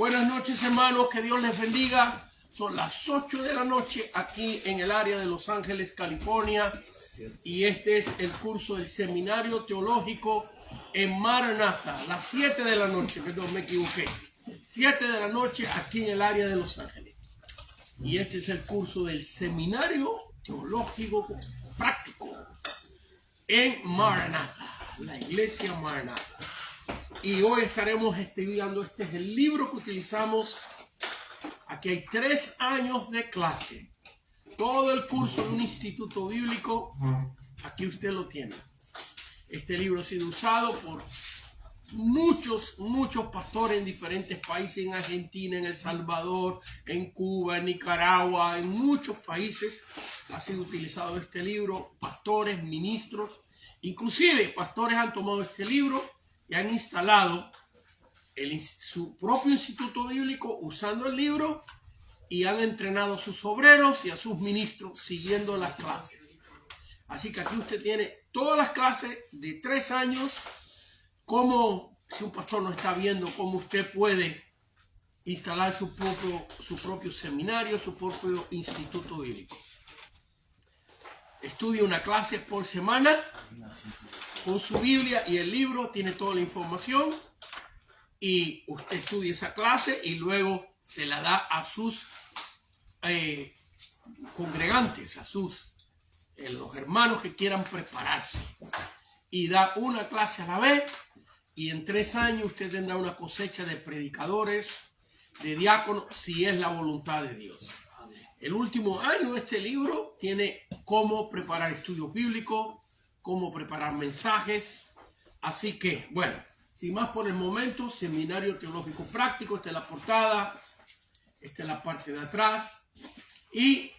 Buenas noches, hermanos, que Dios les bendiga. Son las 8 de la noche aquí en el área de Los Ángeles, California, y este es el curso del Seminario Teológico en Maranatha. Las 7 de la noche, perdón, me equivoqué. 7 de la noche aquí en el área de Los Ángeles. Y este es el curso del Seminario Teológico Práctico en Maranatha, la iglesia Maranatha. Y hoy estaremos estudiando, este es el libro que utilizamos. Aquí hay 3 años de clase. Todo el curso de un instituto bíblico, aquí usted lo tiene. Este libro ha sido usado por muchos pastores en diferentes países, en Argentina, en El Salvador, en Cuba, en Nicaragua, en muchos países ha sido utilizado este libro. Pastores, ministros, inclusive pastores han tomado este libro y han instalado su propio instituto bíblico usando el libro y han entrenado a sus obreros y a sus ministros siguiendo las clases. Así que aquí usted tiene todas las clases de 3 años, como si un pastor no está viendo cómo usted puede instalar su propio seminario, su propio instituto bíblico. Estudia una clase por semana con su Biblia y el libro, tiene toda la información y usted estudia esa clase y luego se la da a sus congregantes, a los hermanos que quieran prepararse, y da una clase a la vez, y en 3 años usted tendrá una cosecha de predicadores, de diáconos, si es la voluntad de Dios. El último año de este libro tiene cómo preparar estudios bíblicos, cómo preparar mensajes. Así que, bueno, sin más por el momento, Seminario Teológico Práctico. Esta es la portada, esta es la parte de atrás, y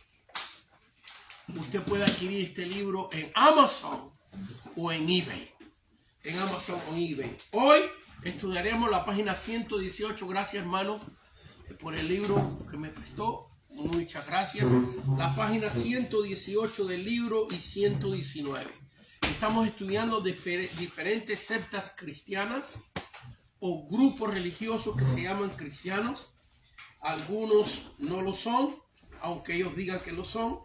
usted puede adquirir este libro en Amazon o en eBay. En Amazon o en eBay. Hoy estudiaremos la página 118. Gracias, hermano, por el libro que me prestó. Muchas gracias. La página 118 del libro y 119. Estamos estudiando diferentes sectas cristianas o grupos religiosos que se llaman cristianos. Algunos no lo son, aunque ellos digan que lo son.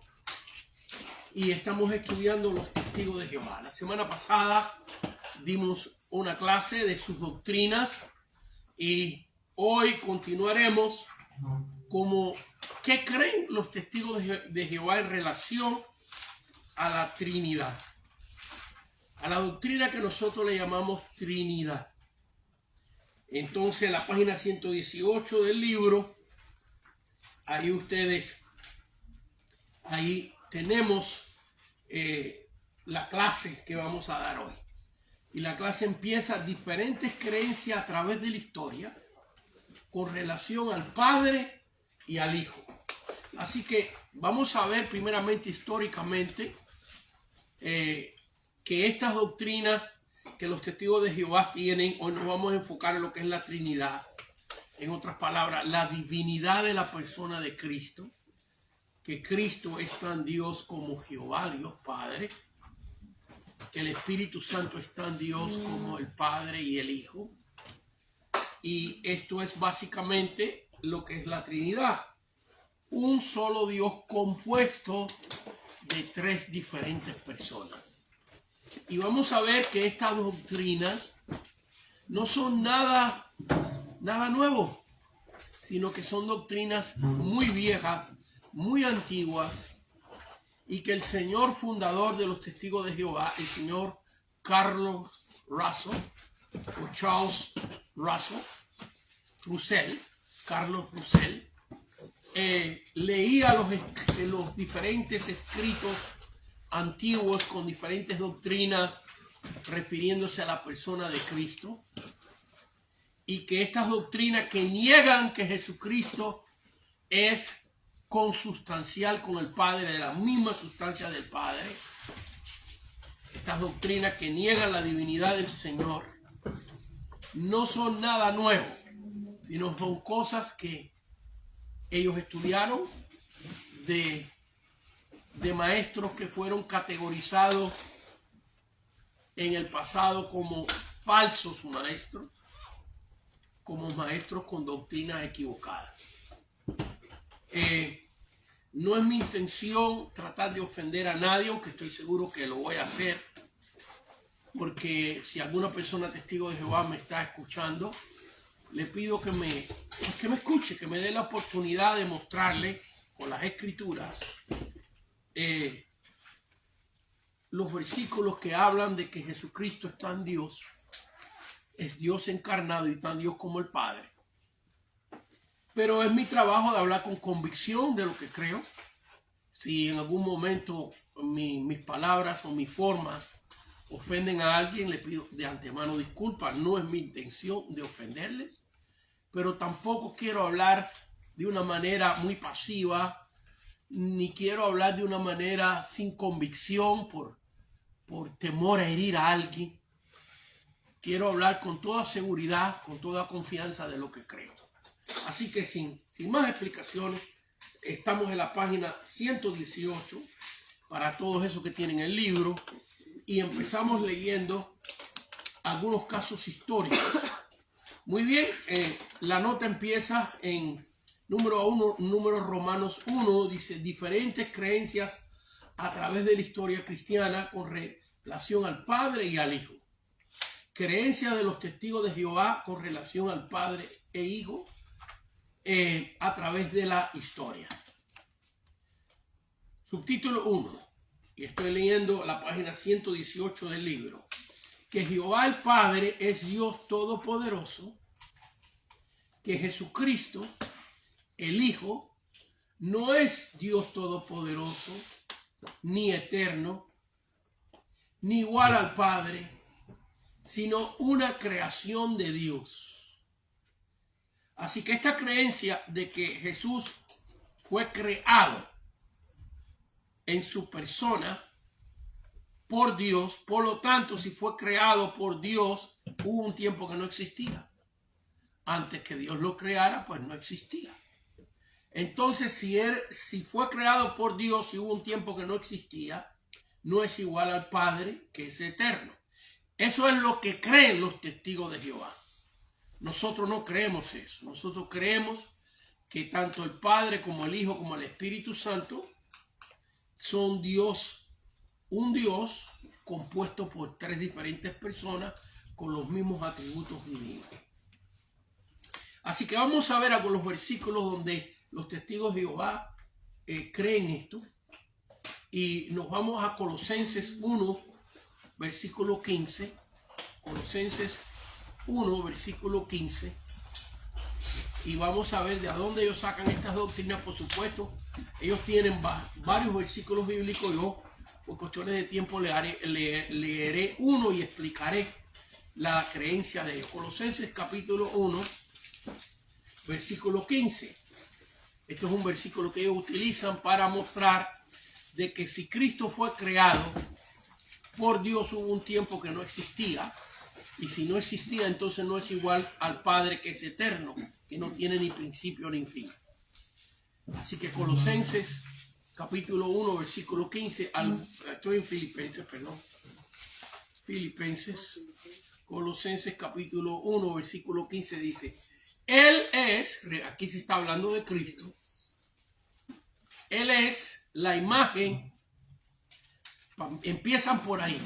Y estamos estudiando los testigos de Jehová. La semana pasada dimos una clase de sus doctrinas y hoy continuaremos como qué creen los testigos de Jehová en relación a la Trinidad, a la doctrina que nosotros le llamamos Trinidad. Entonces, la página 118 del libro, ahí tenemos la clase que vamos a dar hoy. Y la clase empieza: diferentes creencias a través de la historia con relación al Padre y al Hijo. Así que vamos a ver primeramente históricamente que estas doctrinas que los testigos de Jehová tienen, hoy nos vamos a enfocar en lo que es la Trinidad. En otras palabras, la divinidad de la persona de Cristo, que Cristo es tan Dios como Jehová, Dios Padre, que el Espíritu Santo es tan Dios como el Padre y el Hijo. Y esto es básicamente lo que es la Trinidad. Un solo Dios compuesto de 3 diferentes personas. Y vamos a ver que estas doctrinas no son nada nuevo, sino que son doctrinas muy viejas, muy antiguas, y que el señor fundador de los testigos de Jehová, el señor Carlos Russell, o Charles Carlos Russell, leía los diferentes escritos antiguos con diferentes doctrinas refiriéndose a la persona de Cristo, y que estas doctrinas que niegan que Jesucristo es consustancial con el Padre, de la misma sustancia del Padre, estas doctrinas que niegan la divinidad del Señor, no son nada nuevo, sino son cosas que ellos estudiaron de maestros que fueron categorizados en el pasado como falsos maestros, como maestros con doctrinas equivocadas. No es mi intención tratar de ofender a nadie, aunque estoy seguro que lo voy a hacer, porque si alguna persona testigo de Jehová me está escuchando, le pido que me escuche, que me dé la oportunidad de mostrarle con las escrituras los versículos que hablan de que Jesucristo es tan Dios, es Dios encarnado y tan Dios como el Padre. Pero es mi trabajo de hablar con convicción de lo que creo. Si en algún momento mis palabras o mis formas ofenden a alguien, le pido de antemano disculpas. No es mi intención de ofenderles, pero tampoco quiero hablar de una manera muy pasiva, ni quiero hablar de una manera sin convicción por temor a herir a alguien. Quiero hablar con toda seguridad, con toda confianza de lo que creo. Así que sin más explicaciones, estamos en la página 118 para todos esos que tienen el libro y empezamos leyendo algunos casos históricos. Muy bien, la nota empieza en número Romanos 1, dice diferentes creencias a través de la historia cristiana con relación al Padre y al Hijo. Creencias de los testigos de Jehová con relación al Padre e Hijo a través de la historia. Subtítulo 1, y estoy leyendo la página 118 del libro. Que Jehová el Padre es Dios Todopoderoso, que Jesucristo, el Hijo, no es Dios Todopoderoso, ni eterno, ni igual al Padre, sino una creación de Dios. Así que esta creencia de que Jesús fue creado en su persona por Dios, por lo tanto, si fue creado por Dios, hubo un tiempo que no existía. Antes que Dios lo creara, pues no existía. Entonces, si fue creado por Dios y hubo un tiempo que no existía, no es igual al Padre, que es eterno. Eso es lo que creen los testigos de Jehová. Nosotros no creemos eso. Nosotros creemos que tanto el Padre como el Hijo como el Espíritu Santo son Dios, un Dios compuesto por tres diferentes personas con los mismos atributos divinos. Así que vamos a ver algunos versículos donde los testigos de Jehová creen esto. Y nos vamos a Colosenses 1, versículo 15. Colosenses 1, versículo 15. Y vamos a ver de dónde ellos sacan estas doctrinas. Por supuesto, ellos tienen varios versículos bíblicos. Yo, por cuestiones de tiempo, leeré uno y explicaré la creencia de ellos. Colosenses capítulo 1, versículo 15. Esto es un versículo que ellos utilizan para mostrar de que si Cristo fue creado por Dios, hubo un tiempo que no existía. Y si no existía, entonces no es igual al Padre, que es eterno, que no tiene ni principio ni fin. Así que Colosenses capítulo 1, versículo 15, estoy en Filipenses, perdón. Filipenses, Colosenses capítulo 1, versículo 15 dice, Él es, aquí se está hablando de Cristo, Él es la imagen, empiezan por ahí,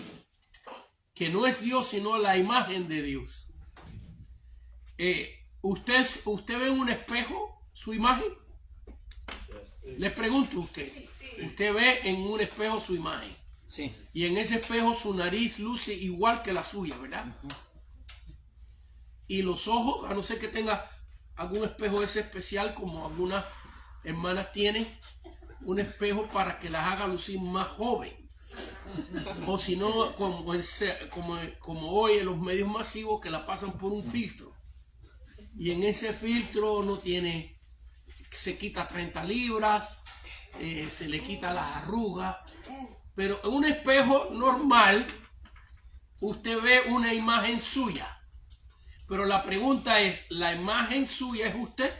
que no es Dios, sino la imagen de Dios. ¿Usted ve en un espejo su imagen? Le pregunto a usted. Usted ve en un espejo su imagen. Sí. Y en ese espejo su nariz luce igual que la suya, ¿verdad? Y los ojos, a no ser que tenga algún espejo ese especial, como algunas hermanas tienen, un espejo para que las haga lucir más joven. O si no, como hoy en los medios masivos, que la pasan por un filtro. Y en ese filtro no tiene, se quita 30 libras, se le quita las arrugas. Pero en un espejo normal, usted ve una imagen suya. Pero la pregunta es, ¿la imagen suya es usted?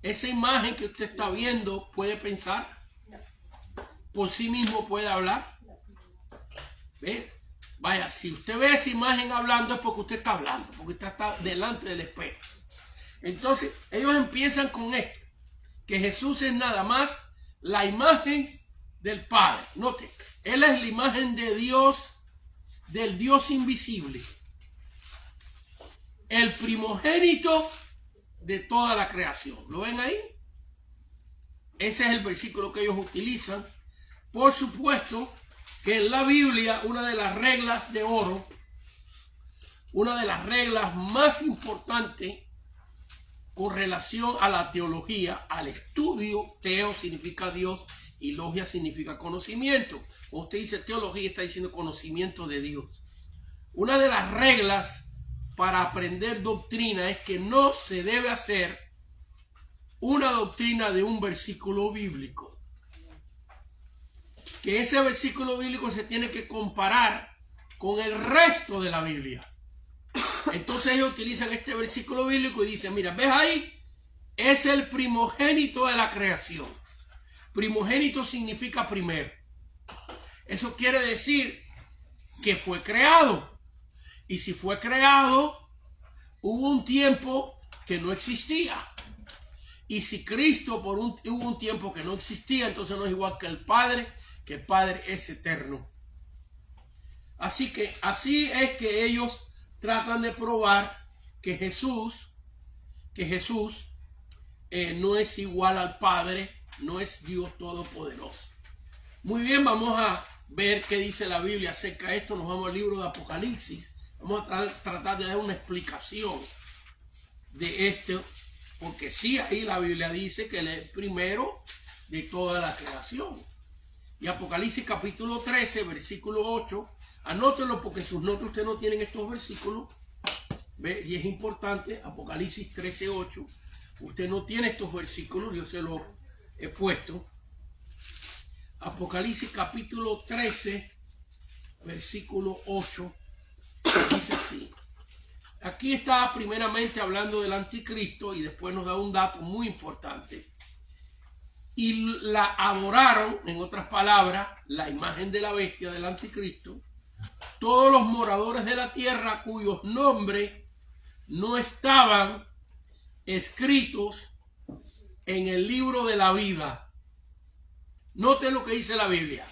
Esa imagen que usted está viendo, ¿puede pensar? ¿Por sí mismo puede hablar? ¿Ve? Vaya, si usted ve esa imagen hablando es porque usted está hablando, porque usted está delante del espejo. Entonces, ellos empiezan con esto, que Jesús es nada más la imagen del Padre. Note, Él es la imagen de Dios, del Dios invisible, el primogénito de toda la creación. ¿Lo ven ahí? Ese es el versículo que ellos utilizan. Por supuesto que en la Biblia una de las reglas de oro, una de las reglas más importantes con relación a la teología, al estudio, teo significa Dios y logia significa conocimiento. Cuando usted dice teología, está diciendo conocimiento de Dios. Una de las reglas para aprender doctrina es que no se debe hacer una doctrina de un versículo bíblico. Que ese versículo bíblico se tiene que comparar con el resto de la Biblia. Entonces ellos utilizan este versículo bíblico y dicen, mira, ¿ves ahí? Es el primogénito de la creación. Primogénito significa primero. Eso quiere decir que fue creado. Y si fue creado, hubo un tiempo que no existía. Y si Cristo hubo un tiempo que no existía, entonces no es igual que el Padre es eterno. Así es que ellos tratan de probar que Jesús no es igual al Padre, no es Dios Todopoderoso. Muy bien, vamos a ver qué dice la Biblia acerca de esto. Nos vamos al libro de Apocalipsis. Vamos a tratar de dar una explicación de esto, porque sí, ahí la Biblia dice que Él es el primero de toda la creación. Y Apocalipsis capítulo 13, versículo 8, anótenlo porque en sus notas ustedes no tienen estos versículos. ¿Ve? Y es importante, Apocalipsis 13, 8, usted no tiene estos versículos, yo se los he puesto. Apocalipsis capítulo 13, versículo 8, dice así. Aquí está primeramente hablando del anticristo y después nos da un dato muy importante. Y la adoraron, en otras palabras, la imagen de la bestia del anticristo, todos los moradores de la tierra cuyos nombres no estaban escritos en el libro de la vida. Noten lo que dice la Biblia.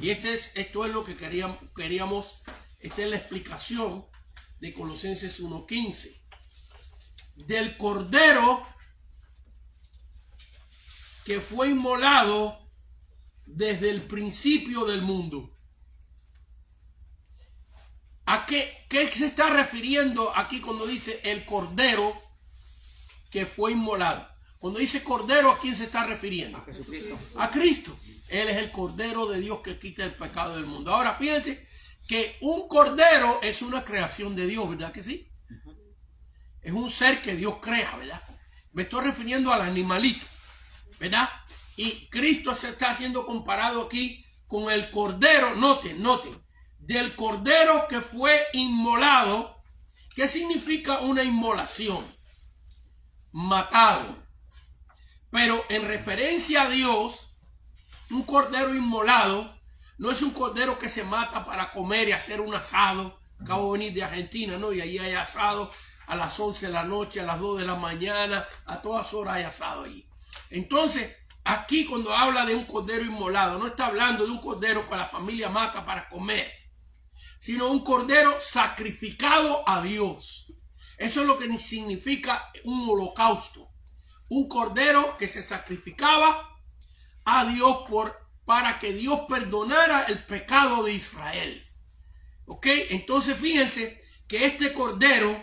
Y esto es lo que queríamos, esta es la explicación de Colosenses 1:15. Del Cordero que fue inmolado desde el principio del mundo. ¿A qué se está refiriendo aquí cuando dice el Cordero que fue inmolado? Cuando dice Cordero, ¿a quién se está refiriendo? A Cristo. Él es el Cordero de Dios que quita el pecado del mundo. Ahora fíjense que un cordero es una creación de Dios, ¿verdad que sí? Es un ser que Dios crea, ¿verdad? Me estoy refiriendo al animalito, ¿verdad? Y Cristo se está siendo comparado aquí con el cordero, noten, del cordero que fue inmolado. ¿Qué significa una inmolación? Matado. Pero en referencia a Dios, un cordero inmolado no es un cordero que se mata para comer y hacer un asado. Acabo de venir de Argentina, ¿no? Y ahí hay asado a las 11 de la noche, a las 2 de la mañana, a todas horas hay asado ahí. Entonces, aquí cuando habla de un cordero inmolado, no está hablando de un cordero que la familia mata para comer, sino un cordero sacrificado a Dios. Eso es lo que significa un holocausto. Un cordero que se sacrificaba a Dios para que Dios perdonara el pecado de Israel. ¿Ok? Entonces fíjense que este cordero,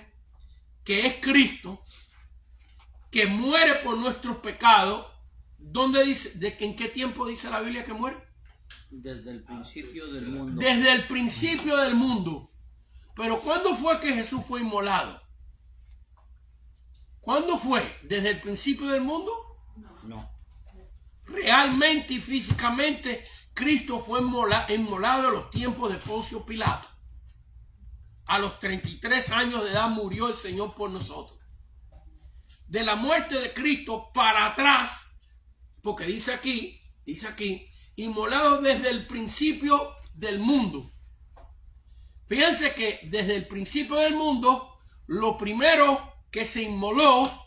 que es Cristo, que muere por nuestros pecados, ¿dónde dice? ¿En qué tiempo dice la Biblia que muere? Desde el principio del mundo. Desde el principio del mundo. Pero ¿cuándo fue que Jesús fue inmolado? ¿Cuándo fue? ¿Desde el principio del mundo? No. Realmente y físicamente Cristo fue inmolado en los tiempos de Poncio Pilato. A los 33 años de edad murió el Señor por nosotros. De la muerte de Cristo para atrás, porque dice aquí, inmolado desde el principio del mundo. Fíjense que desde el principio del mundo, lo primero que se inmoló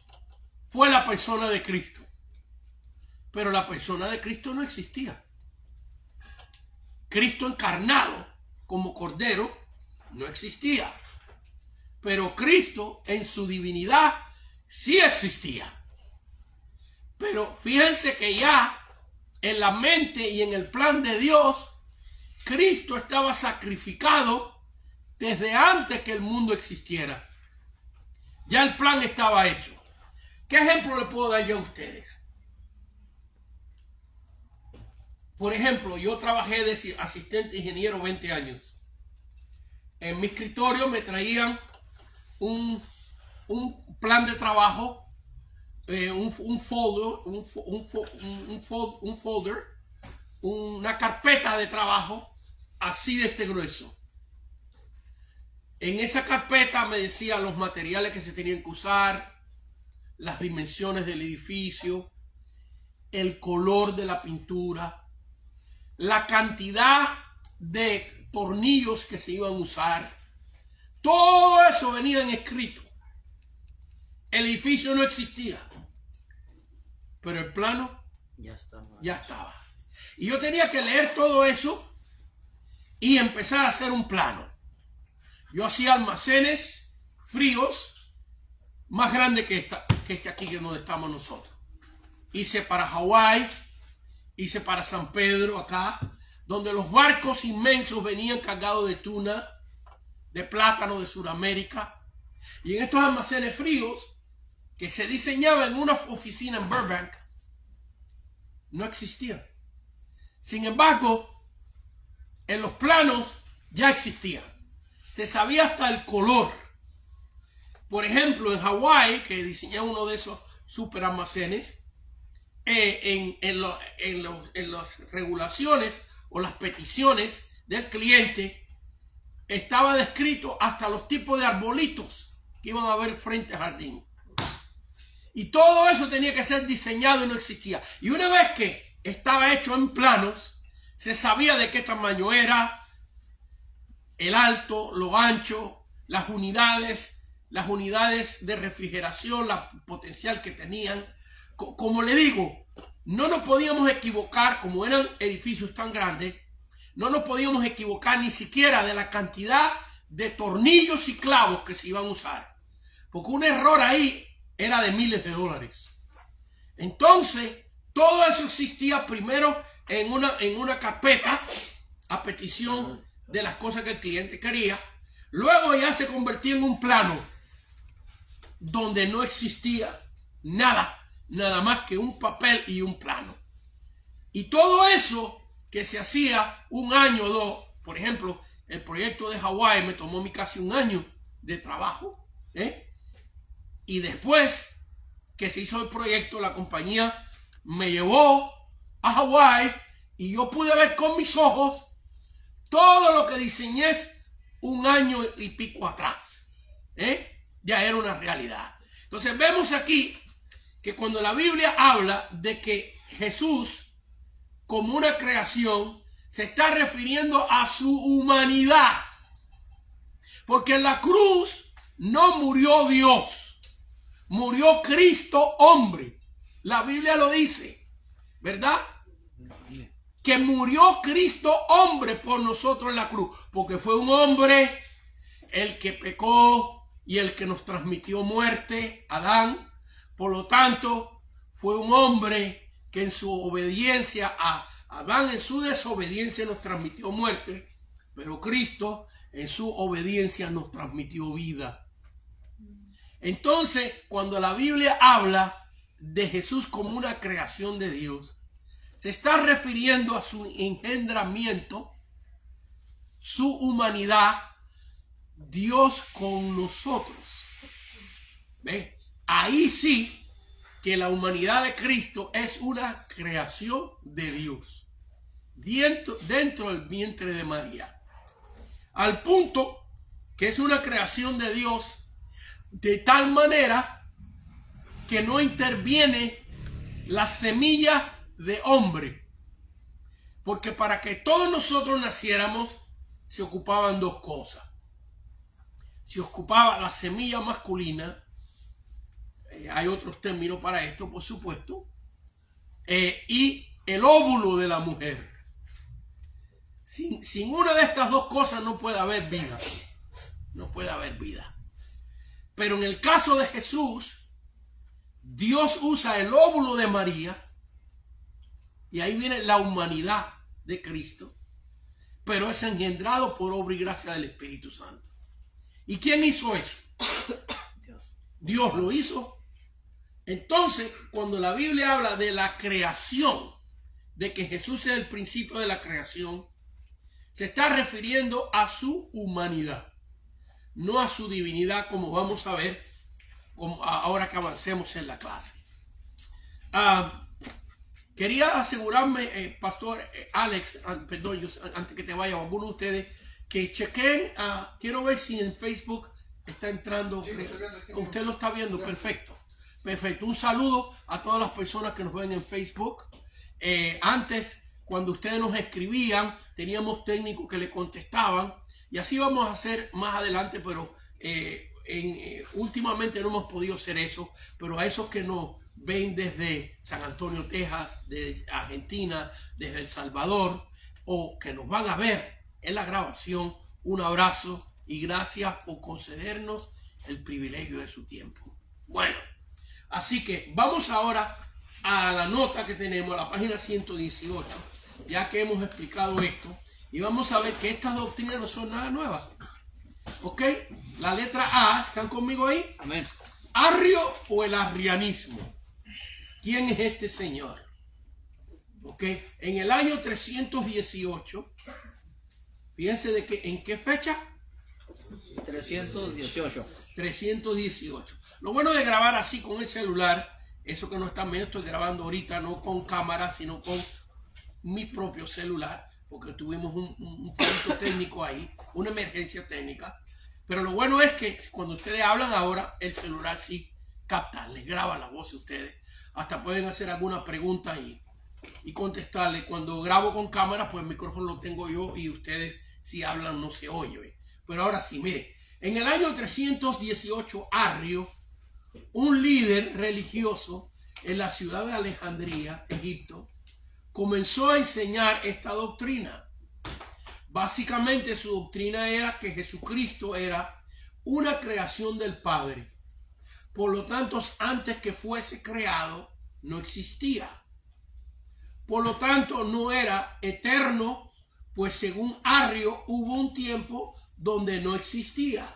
fue la persona de Cristo. Pero la persona de Cristo no existía. Cristo encarnado como Cordero no existía. Pero Cristo en su divinidad sí existía. Pero fíjense que ya en la mente y en el plan de Dios, Cristo estaba sacrificado desde antes que el mundo existiera. Ya el plan estaba hecho. ¿Qué ejemplo le puedo dar yo a ustedes? Por ejemplo, yo trabajé de asistente ingeniero 20 años. En mi escritorio me traían un plan de trabajo, un folder, una carpeta de trabajo así de este grueso. En esa carpeta me decía los materiales que se tenían que usar, las dimensiones del edificio, el color de la pintura, la cantidad de tornillos que se iban a usar. Todo eso venía en escrito. El edificio no existía, pero el plano ya estaba. Y yo tenía que leer todo eso y empezar a hacer un plano. Yo hacía almacenes fríos más grandes que este aquí, que donde estamos nosotros. Hice para Hawái, hice para San Pedro acá, donde los barcos inmensos venían cargados de tuna, de plátano de Sudamérica. Y en estos almacenes fríos, que se diseñaban en una oficina en Burbank, no existían. Sin embargo, en los planos ya existían. Se sabía hasta el color. Por ejemplo, en Hawái, que diseñé uno de esos super almacenes, en las regulaciones o las peticiones del cliente, estaba descrito hasta los tipos de arbolitos que iban a haber frente al jardín. Y todo eso tenía que ser diseñado y no existía. Y una vez que estaba hecho en planos, se sabía de qué tamaño era, el alto, lo ancho, las unidades de refrigeración, la potencial que tenían. Como le digo, no nos podíamos equivocar, como eran edificios tan grandes, no nos podíamos equivocar ni siquiera de la cantidad de tornillos y clavos que se iban a usar. Porque un error ahí era de miles de dólares. Entonces, todo eso existía primero en una carpeta a petición de las cosas que el cliente quería. Luego ya se convertía en un plano donde no existía nada más que un papel y un plano. Y todo eso que se hacía un año o dos, por ejemplo, el proyecto de Hawái me tomó casi un año de trabajo, y después que se hizo el proyecto, la compañía me llevó a Hawái y yo pude ver con mis ojos todo lo que diseñé un año y pico atrás. Ya era una realidad. Entonces vemos aquí que cuando la Biblia habla de que Jesús como una creación, se está refiriendo a su humanidad. Porque en la cruz no murió Dios, murió Cristo hombre. La Biblia lo dice, ¿verdad? Que murió Cristo hombre por nosotros en la cruz, porque fue un hombre el que pecó y el que nos transmitió muerte, Adán. Por lo tanto, fue un hombre que en su obediencia a Adán, en su desobediencia nos transmitió muerte, pero Cristo en su obediencia nos transmitió vida. Entonces, cuando la Biblia habla de Jesús como una creación de Dios, se está refiriendo a su engendramiento, su humanidad, Dios con nosotros. ¿Ve? Ahí sí que la humanidad de Cristo es una creación de Dios dentro del vientre de María, al punto que es una creación de Dios de tal manera que no interviene la semilla de hombre, porque para que todos nosotros naciéramos se ocupaban dos cosas: se ocupaba la semilla masculina, hay otros términos para esto, por supuesto, y el óvulo de la mujer. Sin una de estas dos cosas no puede haber vida. No puede haber vida. Pero en el caso de Jesús, Dios usa el óvulo de María, y ahí viene la humanidad de Cristo, pero es engendrado por obra y gracia del Espíritu Santo. ¿Y quién hizo eso? Dios lo hizo. Entonces, cuando la Biblia habla de la creación, de que Jesús es el principio de la creación, se está refiriendo a su humanidad, no a su divinidad, como vamos a ver ahora que avancemos en la clase. Quería asegurarme, Pastor Alex, perdón, antes que te vaya, alguno de ustedes, que chequen, quiero ver si en Facebook está entrando. Sí, usted lo está viendo, perfecto. Perfecto, un saludo a todas las personas que nos ven en Facebook. Antes, cuando ustedes nos escribían, teníamos técnicos que le contestaban, y así vamos a hacer más adelante, pero últimamente no hemos podido hacer eso. Pero a esos que nos ven desde San Antonio, Texas, desde Argentina, desde El Salvador, o que nos van a ver en la grabación, un abrazo y gracias por concedernos el privilegio de su tiempo. Bueno, así que vamos ahora a la nota que tenemos, a la página 118, ya que hemos explicado esto, y vamos a ver que estas doctrinas no son nada nuevas. ¿Ok? La letra A, ¿están conmigo ahí? Amén. Arrio o el arrianismo. ¿Quién es este señor? ¿Ok? En el año 318, fíjense de que, ¿en qué fecha? 318. 318. Lo bueno de grabar así con el celular, eso que no están viendo, estoy grabando ahorita no con cámara, sino con mi propio celular, porque tuvimos un punto técnico ahí, una emergencia técnica. Pero lo bueno es que cuando ustedes hablan ahora, el celular sí capta, les graba la voz de ustedes. Hasta pueden hacer alguna pregunta y contestarle. Cuando grabo con cámara, pues el micrófono lo tengo yo y ustedes si hablan no se oye. ¿Ve? Pero ahora sí, mire, en el año 318, Arrio, un líder religioso en la ciudad de Alejandría, Egipto, comenzó a enseñar esta doctrina. Básicamente su doctrina era que Jesucristo era una creación del Padre. Por lo tanto, antes que fuese creado, no existía. Por lo tanto, no era eterno, pues según Arrio hubo un tiempo donde no existía.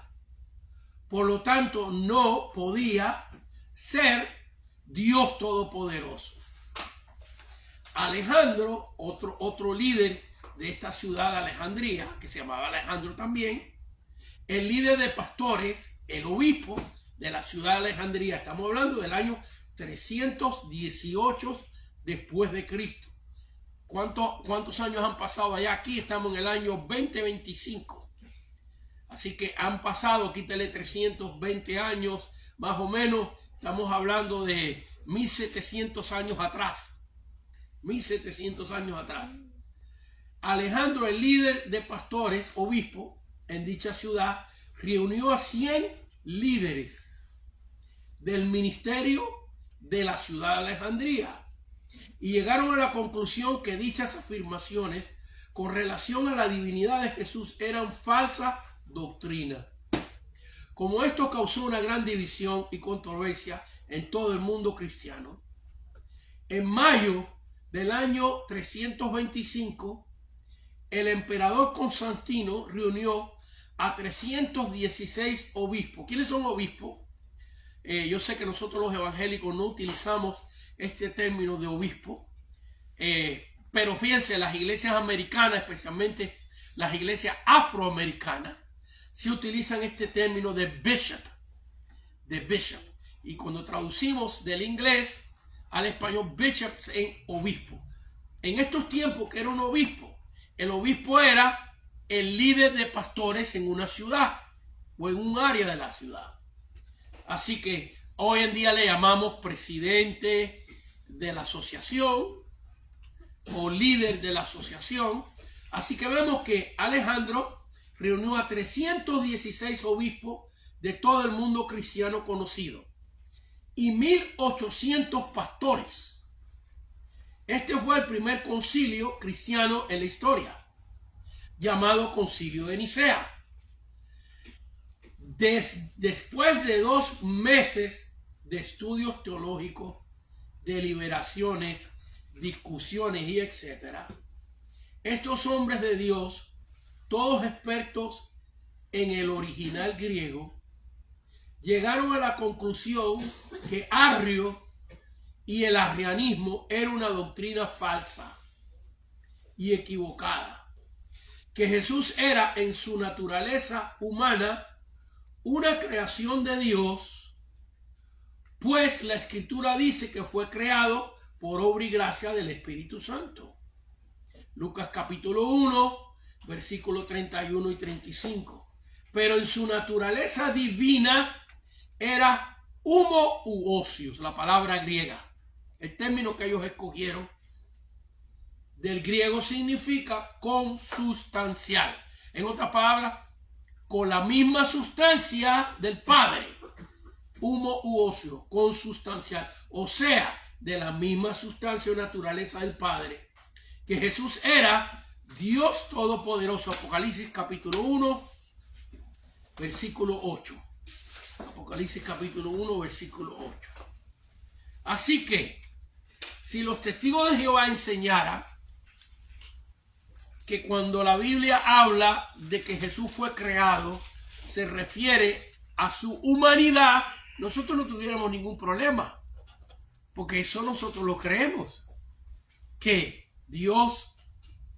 Por lo tanto, no podía ser Dios Todopoderoso. Alejandro, otro líder de esta ciudad de Alejandría, que se llamaba Alejandro también, el líder de pastores, el obispo de la ciudad de Alejandría, estamos hablando del año 318 después de Cristo. ¿Cuántos años han pasado allá? Aquí estamos en el año 2025. Así que han pasado, quítale 320 años, más o menos, estamos hablando de 1700 años atrás. 1700 años atrás. Alejandro, el líder de pastores, obispo, en dicha ciudad, reunió a 100 líderes del ministerio de la ciudad de Alejandría y llegaron a la conclusión que dichas afirmaciones con relación a la divinidad de Jesús eran falsa doctrina. Como esto causó una gran división y controversia en todo el mundo cristiano, en mayo del año 325, el emperador Constantino reunió a 316 obispos. ¿Quiénes son obispos? Yo sé que nosotros los evangélicos no utilizamos este término de obispo, pero fíjense, las iglesias americanas, especialmente las iglesias afroamericanas, sí utilizan este término de bishop, y cuando traducimos del inglés al español, bishop en obispo. En estos tiempos, que era un obispo, el obispo era el líder de pastores en una ciudad o en un área de la ciudad. Así que hoy en día le llamamos presidente de la asociación o líder de la asociación. Así que vemos que Alejandro reunió a 316 obispos de todo el mundo cristiano conocido y 1800 pastores. Este fue el primer concilio cristiano en la historia, llamado Concilio de Nicea. Después de 2 meses de estudios teológicos, deliberaciones, discusiones y etcétera, estos hombres de Dios, todos expertos en el original griego, llegaron a la conclusión que Arrio y el arrianismo era una doctrina falsa y equivocada, que Jesús era en su naturaleza humana una creación de Dios, pues la Escritura dice que fue creado por obra y gracia del Espíritu Santo. Lucas capítulo 1, versículos 31 y 35. Pero en su naturaleza divina era humo u ocios, la palabra griega. El término que ellos escogieron del griego significa consustancial. En otras palabras, con la misma sustancia del Padre. Humo u ocio, consustancial. O sea, de la misma sustancia o naturaleza del Padre. Que Jesús era Dios Todopoderoso. Apocalipsis capítulo 1, versículo 8. Apocalipsis capítulo 1, versículo 8. Así que, si los testigos de Jehová enseñaran que cuando la Biblia habla de que Jesús fue creado, se refiere a su humanidad, nosotros no tuviéramos ningún problema. Porque eso nosotros lo creemos. Que Dios,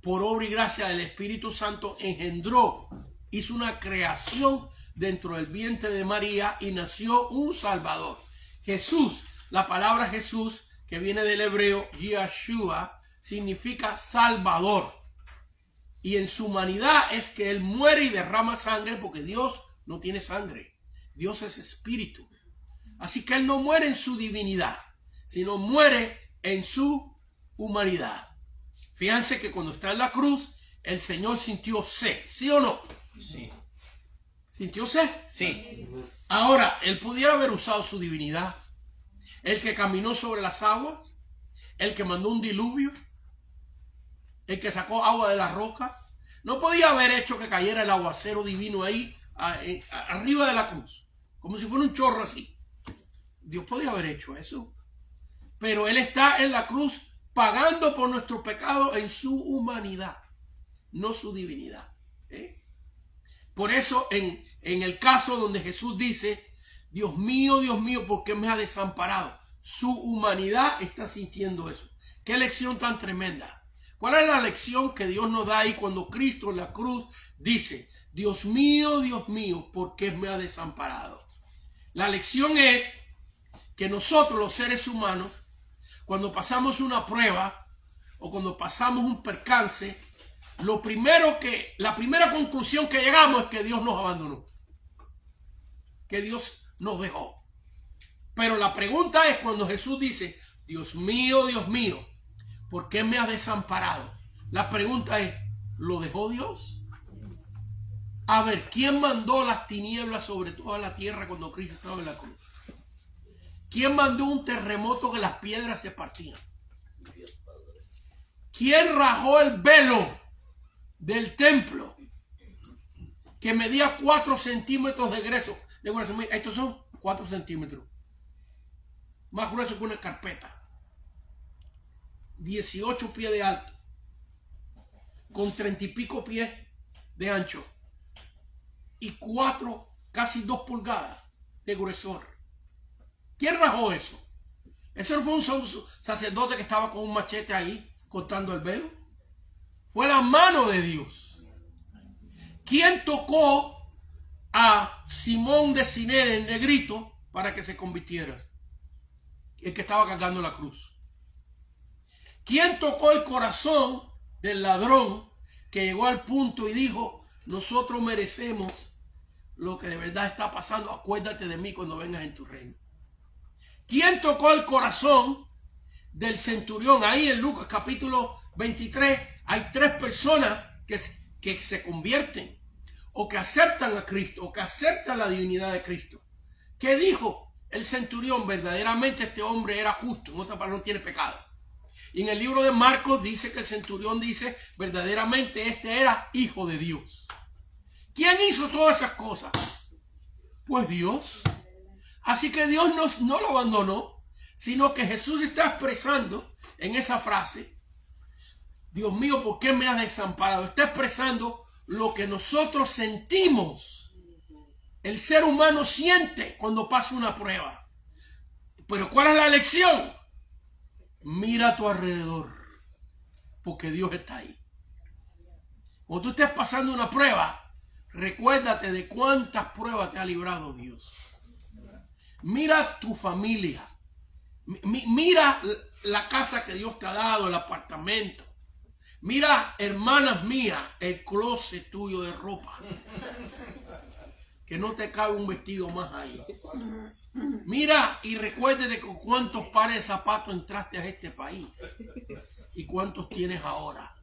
por obra y gracia del Espíritu Santo, engendró, hizo una creación dentro del vientre de María y nació un Salvador. Jesús, la palabra Jesús, que viene del hebreo Yeshua, significa Salvador. Y en su humanidad es que Él muere y derrama sangre, porque Dios no tiene sangre. Dios es espíritu. Así que Él no muere en su divinidad, sino muere en su humanidad. Fíjense que cuando está en la cruz, el Señor sintió sed, ¿sí o no? Sí. ¿Sintió sed? Sí. Ahora, Él pudiera haber usado su divinidad. El que caminó sobre las aguas, el que mandó un diluvio, el que sacó agua de la roca, no podía haber hecho que cayera el aguacero divino ahí arriba de la cruz, como si fuera un chorro así. Dios podía haber hecho eso. Pero Él está en la cruz pagando por nuestro pecado en su humanidad, no su divinidad. Por eso en el caso donde Jesús dice, Dios mío, ¿por qué me has desamparado? Su humanidad está sintiendo eso. Qué lección tan tremenda. ¿Cuál es la lección que Dios nos da ahí cuando Cristo en la cruz dice, Dios mío, ¿por qué me has desamparado? La lección es que nosotros los seres humanos, cuando pasamos una prueba o cuando pasamos un percance, la primera conclusión que llegamos es que Dios nos abandonó, que Dios nos dejó. Pero la pregunta es cuando Jesús dice, Dios mío, ¿por qué me has desamparado? La pregunta es, ¿lo dejó Dios? A ver, ¿quién mandó las tinieblas sobre toda la tierra cuando Cristo estaba en la cruz? ¿Quién mandó un terremoto que las piedras se partían? ¿Quién rajó el velo del templo que medía 4 centímetros de grueso? Estos son 4 centímetros. Más grueso que una carpeta. 18 pies de alto. Con 30 y pico pies de ancho. Y casi 2 pulgadas de gruesor. ¿Quién rajó eso? ¿Ese no fue un sacerdote que estaba con un machete ahí cortando el velo? Fue la mano de Dios. ¿Quién tocó a Simón de Sirene, el negrito, para que se convirtiera? El que estaba cargando la cruz. ¿Quién tocó el corazón del ladrón que llegó al punto y dijo, nosotros merecemos lo que de verdad está pasando, acuérdate de mí cuando vengas en tu reino? ¿Quién tocó el corazón del centurión? Ahí en Lucas capítulo 23 hay 3 personas que se convierten. o que aceptan a Cristo, o que aceptan la divinidad de Cristo. ¿Qué dijo el centurión? Verdaderamente este hombre era justo, en otras palabras, no tiene pecado. Y en el libro de Marcos dice que el centurión dice, verdaderamente este era hijo de Dios. ¿Quién hizo todas esas cosas? Pues Dios. Así que Dios no lo abandonó, sino que Jesús está expresando en esa frase, Dios mío, ¿por qué me has desamparado? Está expresando lo que nosotros sentimos. El ser humano siente cuando pasa una prueba. Pero ¿cuál es la lección? Mira a tu alrededor, porque Dios está ahí. Cuando tú estés pasando una prueba, recuérdate de cuántas pruebas te ha librado Dios. Mira tu familia. Mira la casa que Dios te ha dado, el apartamento. Mira, hermanas mías, el closet tuyo de ropa. Que no te cabe un vestido más ahí. Mira y recuérdate con cuántos pares de zapatos entraste a este país. Y cuántos tienes ahora.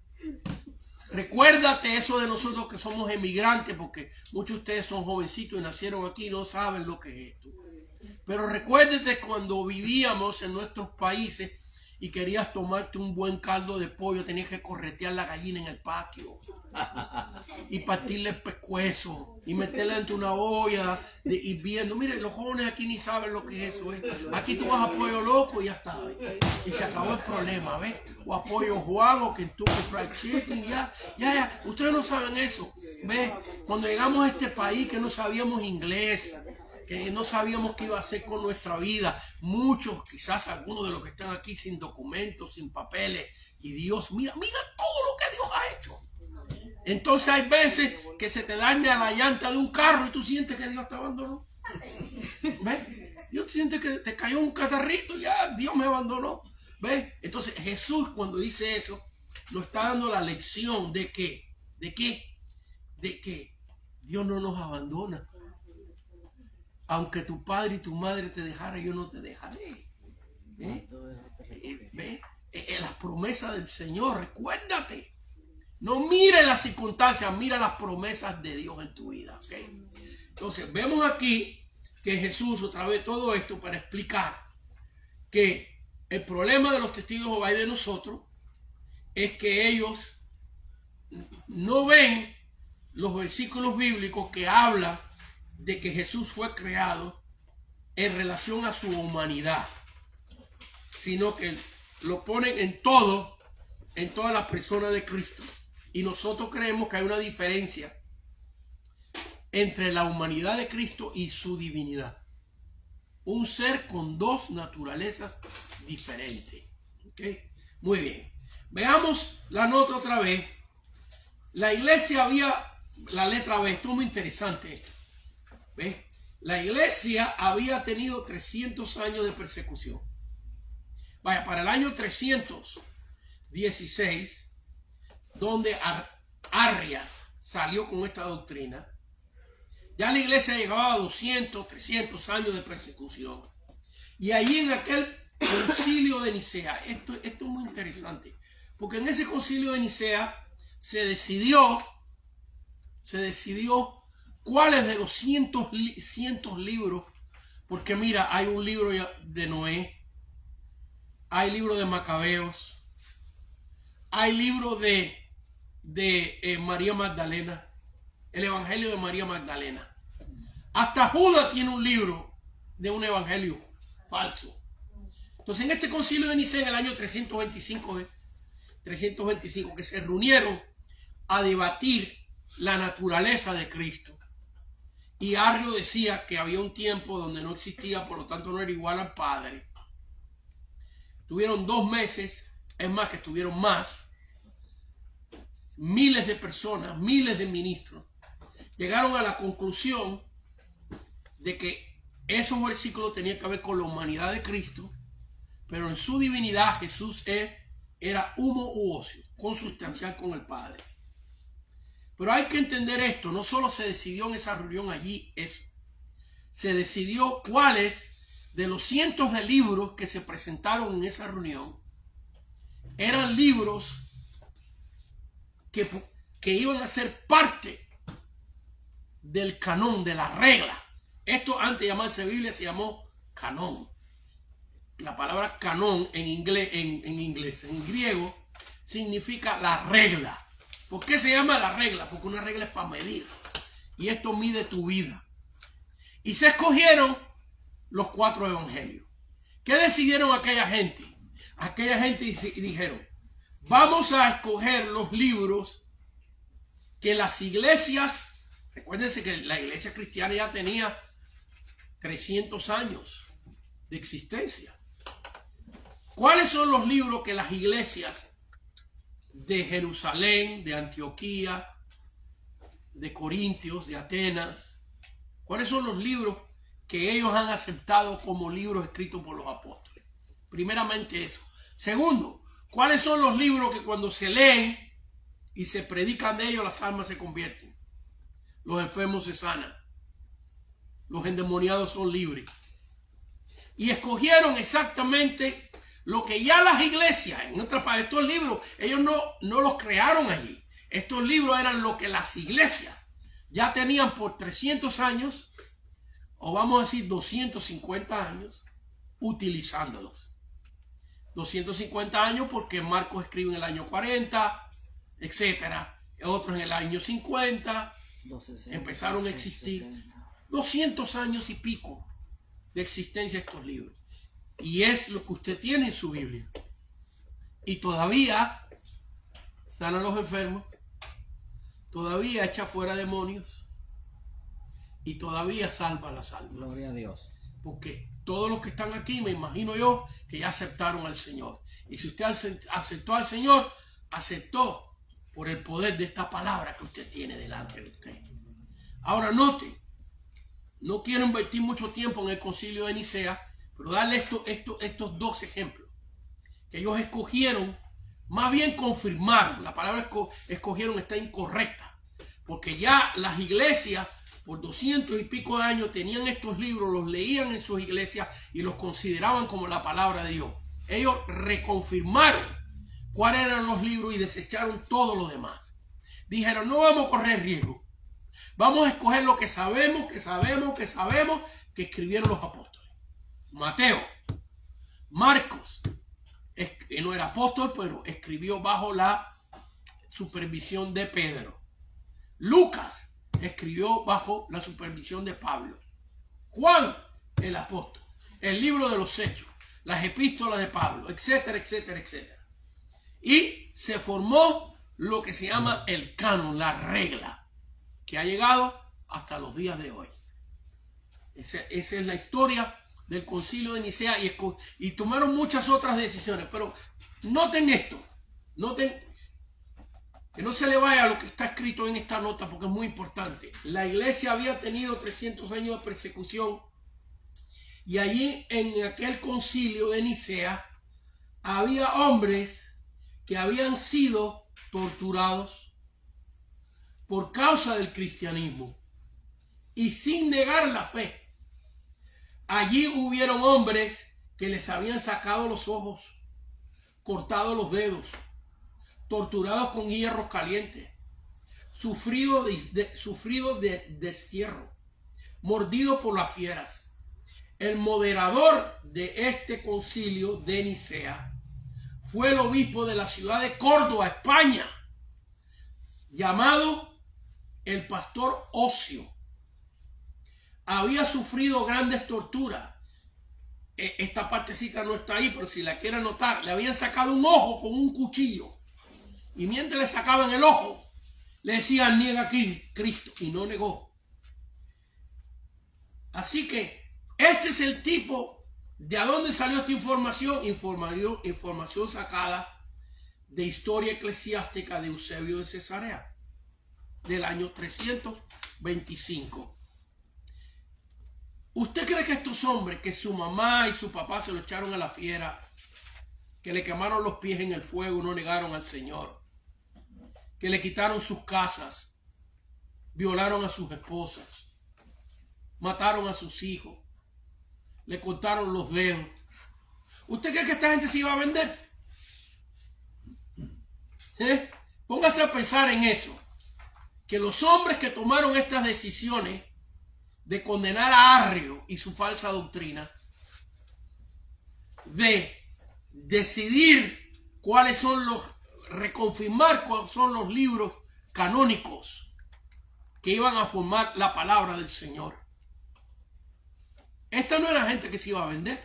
Recuérdate eso de nosotros que somos emigrantes, porque muchos de ustedes son jovencitos y nacieron aquí y no saben lo que es esto. Pero recuérdate cuando vivíamos en nuestros países y querías tomarte un buen caldo de pollo, tenías que corretear la gallina en el patio y partirle el pescuezo y meterla dentro de una olla y viendo. Mire, los jóvenes aquí ni saben lo que es eso. Aquí tú vas a Pollo Loco y ya está. Y se acabó el problema, ¿ves? O a Pollo Juan o Kentucky Fried Chicken, ya. Ustedes no saben eso, ¿ves? Cuando llegamos a este país que no sabíamos inglés, que no sabíamos qué iba a hacer con nuestra vida. Muchos, quizás algunos de los que están aquí sin documentos, sin papeles. Y Dios, mira todo lo que Dios ha hecho. Entonces hay veces que se te daña la llanta de un carro y tú sientes que Dios te abandonó. ¿Ves? Dios siente que te cayó un catarrito y ya Dios me abandonó. ¿Ves? Entonces Jesús cuando dice eso, nos está dando la lección de que Dios no nos abandona. Aunque tu padre y tu madre te dejaran, yo no te dejaré. Las promesas del Señor, recuérdate. No mire las circunstancias, mira las promesas de Dios en tu vida. ¿Okay? Entonces, vemos aquí que Jesús, otra vez todo esto para explicar que el problema de los testigos de Jehová y de nosotros es que ellos no ven los versículos bíblicos que hablan de que Jesús fue creado en relación a su humanidad, sino que lo ponen en todas las personas de Cristo. Y nosotros creemos que hay una diferencia entre la humanidad de Cristo y su divinidad. Un ser con dos naturalezas diferentes. ¿Okay? Muy bien. Veamos la nota otra vez. La iglesia la letra B, esto es muy interesante. ¿Ves? La iglesia había tenido 300 años de persecución. Vaya, para el año 316, donde Arrias salió con esta doctrina, ya la iglesia llegaba a 200, 300 años de persecución. Y allí en aquel concilio de Nicea, esto es muy interesante, porque en ese concilio de Nicea se decidió cuáles de los cientos libros, porque mira, hay un libro de Noé, hay libro de Macabeos, hay libro de María Magdalena, el Evangelio de María Magdalena. Hasta Judas tiene un libro de un evangelio falso. Entonces en este concilio de Nicea en el año 325 que se reunieron a debatir la naturaleza de Cristo. Y Arrio decía que había un tiempo donde no existía, por lo tanto no era igual al Padre. Tuvieron 2 meses, es más que estuvieron más, miles de personas, miles de ministros, llegaron a la conclusión de que esos versículos tenían que ver con la humanidad de Cristo, pero en su divinidad Jesús era humo u ocio, consustancial con el Padre. Pero hay que entender esto, no solo se decidió en esa reunión allí eso, se decidió cuáles de los cientos de libros que se presentaron en esa reunión eran libros que iban a ser parte del canón, de la regla. Esto antes de llamarse Biblia se llamó canón. La palabra canón en griego, significa la regla. ¿Por qué se llama la regla? Porque una regla es para medir. Y esto mide tu vida. Y se escogieron los 4 evangelios. ¿Qué decidieron aquella gente? Aquella gente dijeron, vamos a escoger los libros que las iglesias, recuérdense que la iglesia cristiana ya tenía 300 años de existencia. ¿Cuáles son los libros que las iglesias de Jerusalén, de Antioquía, de Corintios, de Atenas, cuáles son los libros que ellos han aceptado como libros escritos por los apóstoles? Primeramente eso. Segundo, ¿cuáles son los libros que cuando se leen y se predican de ellos, las almas se convierten? Los enfermos se sanan. Los endemoniados son libres. Y escogieron exactamente lo que ya las iglesias, en otras palabras, estos libros, ellos no los crearon allí. Estos libros eran lo que las iglesias ya tenían por 300 años, o vamos a decir 250 años, utilizándolos. 250 años porque Marcos escribe en el año 40, etcétera. Otros en el año 50 empezaron a existir. 200 años y pico de existencia estos libros. Y es lo que usted tiene en su Biblia. Y todavía sana a los enfermos, todavía echa fuera demonios y todavía salva a las almas. Gloria a Dios. Porque todos los que están aquí, me imagino yo, que ya aceptaron al Señor. Y si usted aceptó al Señor, aceptó por el poder de esta palabra que usted tiene delante de usted. Ahora note, no quiero invertir mucho tiempo en el concilio de Nicea, pero darle estos 2 ejemplos. Que ellos escogieron, más bien confirmaron. La palabra escogieron está incorrecta. Porque ya las iglesias por 200 y pico de años tenían estos libros, los leían en sus iglesias y los consideraban como la palabra de Dios. Ellos reconfirmaron cuáles eran los libros y desecharon todos los demás. Dijeron, no vamos a correr riesgo. Vamos a escoger lo que sabemos que escribieron los apóstoles. Mateo, Marcos, que no era apóstol, pero escribió bajo la supervisión de Pedro. Lucas escribió bajo la supervisión de Pablo. Juan, el apóstol. El libro de los Hechos, las epístolas de Pablo, etcétera, etcétera, etcétera. Y se formó lo que se llama el canon, la regla, que ha llegado hasta los días de hoy. Esa es la historia del concilio de Nicea y tomaron muchas otras decisiones. Pero noten esto, noten que no se le vaya a lo que está escrito en esta nota porque es muy importante. La iglesia había tenido 300 años de persecución y allí en aquel concilio de Nicea había hombres que habían sido torturados por causa del cristianismo y sin negar la fe. Allí hubieron hombres que les habían sacado los ojos, cortado los dedos, torturados con hierros calientes, sufrido de destierro, mordido por las fieras. El moderador de este concilio de Nicea fue el obispo de la ciudad de Córdoba, España, llamado el pastor Ocio. Había sufrido grandes torturas. Esta partecita no está ahí, pero si la quieren notar, le habían sacado un ojo con un cuchillo. Y mientras le sacaban el ojo, le decían, niega aquí Cristo. Y no negó. Así que este es el tipo de a dónde salió esta información. Información sacada de Historia Eclesiástica de Eusebio de Cesarea, del año 325. ¿Usted cree que estos hombres, que su mamá y su papá se lo echaron a la fiera, que le quemaron los pies en el fuego, no negaron al Señor, que le quitaron sus casas, violaron a sus esposas, mataron a sus hijos, le cortaron los dedos? ¿Usted cree que esta gente se iba a vender? Póngase a pensar en eso. que los hombres que tomaron estas decisiones de condenar a Arrio y su falsa doctrina, de decidir cuáles son reconfirmar cuáles son los libros canónicos que iban a formar la palabra del Señor. Esta no era gente que se iba a vender.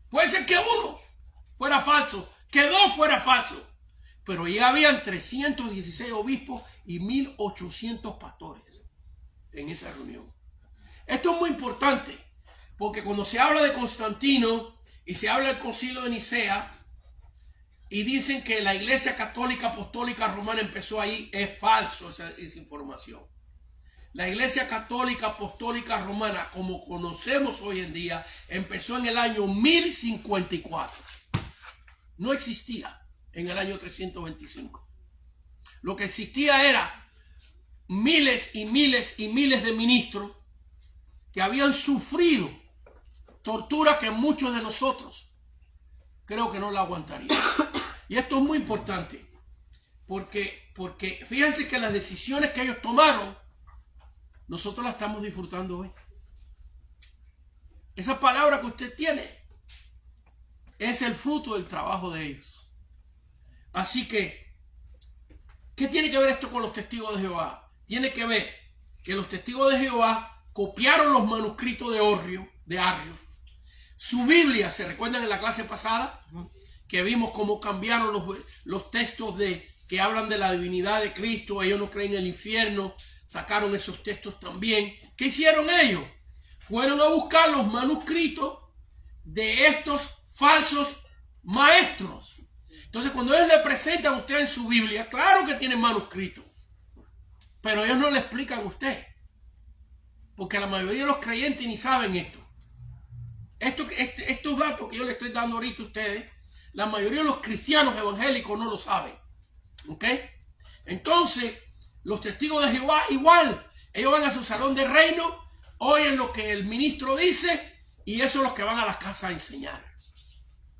Puede ser que uno fuera falso, que dos fuera falso, pero ya habían 316 obispos y 1800 pastores en esa reunión. Esto es muy importante, porque cuando se habla de Constantino y se habla del Concilio de Nicea y dicen que la Iglesia Católica Apostólica Romana empezó ahí, es falso esa información. La Iglesia Católica Apostólica Romana, como conocemos hoy en día, empezó en el año 1054. No existía en el año 325. Lo que existía era miles y miles y miles de ministros que habían sufrido tortura que muchos de nosotros creo que no la aguantarían. Y esto es muy importante, porque fíjense que las decisiones que ellos tomaron, nosotros las estamos disfrutando hoy. Esa palabra que usted tiene es el fruto del trabajo de ellos. Así que, ¿qué tiene que ver esto con los testigos de Jehová? Tiene que ver que los testigos de Jehová copiaron los manuscritos de Arrio. Su Biblia, ¿se recuerdan en la clase pasada? Que vimos cómo cambiaron los textos que hablan de la divinidad de Cristo. Ellos no creen en el infierno. Sacaron esos textos también. ¿Qué hicieron ellos? Fueron a buscar los manuscritos de estos falsos maestros. Entonces, cuando ellos le presentan a usted en su Biblia, claro que tienen manuscritos, pero ellos no le explican a usted, porque la mayoría de los creyentes ni saben esto. Estos datos que yo le estoy dando ahorita a ustedes, la mayoría de los cristianos evangélicos no lo saben. ¿Ok? Entonces, los testigos de Jehová igual, ellos van a su salón de reino, oyen lo que el ministro dice y eso es los que van a las casas a enseñar.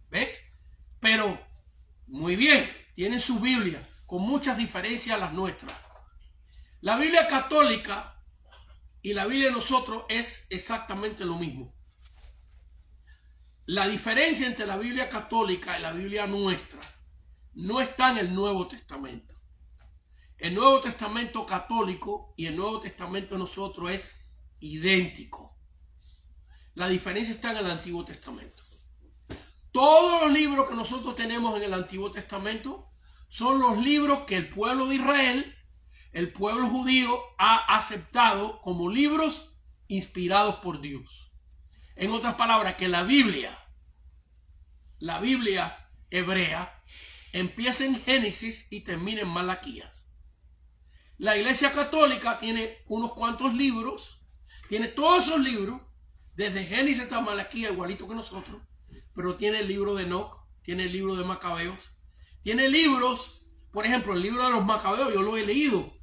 ¿Ves? Pero, muy bien, tienen su Biblia, con muchas diferencias a las nuestras. La Biblia católica y la Biblia de nosotros es exactamente lo mismo. La diferencia entre la Biblia católica y la Biblia nuestra no está en el Nuevo Testamento. El Nuevo Testamento católico y el Nuevo Testamento de nosotros es idéntico. La diferencia está en el Antiguo Testamento. Todos los libros que nosotros tenemos en el Antiguo Testamento son los libros que el pueblo de Israel, el pueblo judío, ha aceptado como libros inspirados por Dios. En otras palabras, que la Biblia hebrea, empieza en Génesis y termina en Malaquías. La Iglesia Católica tiene unos cuantos libros, tiene todos esos libros, desde Génesis hasta Malaquías, igualito que nosotros, pero tiene el libro de Enoc, tiene el libro de Macabeos, tiene libros, por ejemplo, el libro de los Macabeos, yo lo he leído,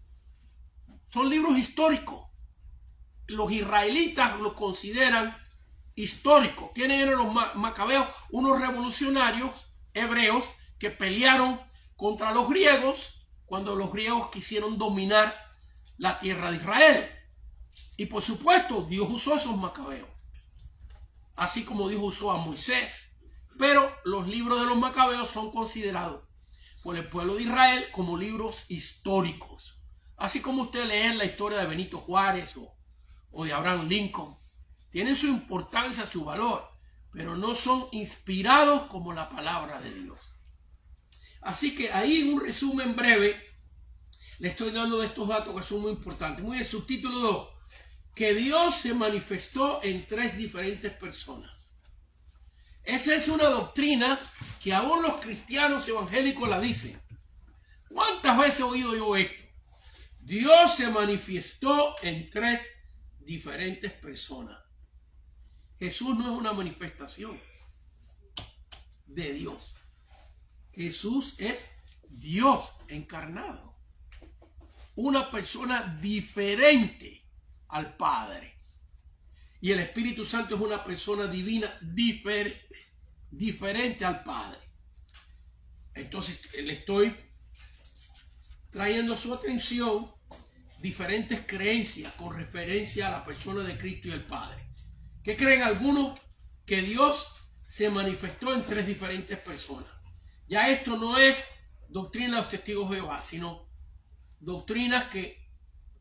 son libros históricos. Los israelitas los consideran históricos. ¿Quiénes eran los Macabeos? Unos revolucionarios hebreos que pelearon contra los griegos cuando los griegos quisieron dominar la tierra de Israel. Y por supuesto, Dios usó a esos Macabeos, así como Dios usó a Moisés. Pero los libros de los Macabeos son considerados por el pueblo de Israel como libros históricos. Así como ustedes leen la historia de Benito Juárez o de Abraham Lincoln. Tienen su importancia, su valor, pero no son inspirados como la palabra de Dios. Así que ahí, en un resumen breve, le estoy dando estos datos que son muy importantes. Muy bien, subtítulo 2. Que Dios se manifestó en 3 diferentes personas. Esa es una doctrina que aún los cristianos evangélicos la dicen. ¿Cuántas veces he oído yo esto? Dios se manifestó en 3 diferentes personas. Jesús no es una manifestación de Dios. Jesús es Dios encarnado. Una persona diferente al Padre. Y el Espíritu Santo es una persona divina diferente al Padre. Entonces le estoy trayendo a su atención diferentes creencias con referencia a la persona de Cristo y el Padre. ¿Qué creen algunos? Que Dios se manifestó en tres diferentes personas. Ya esto no es doctrina de los testigos de Jehová, sino doctrinas que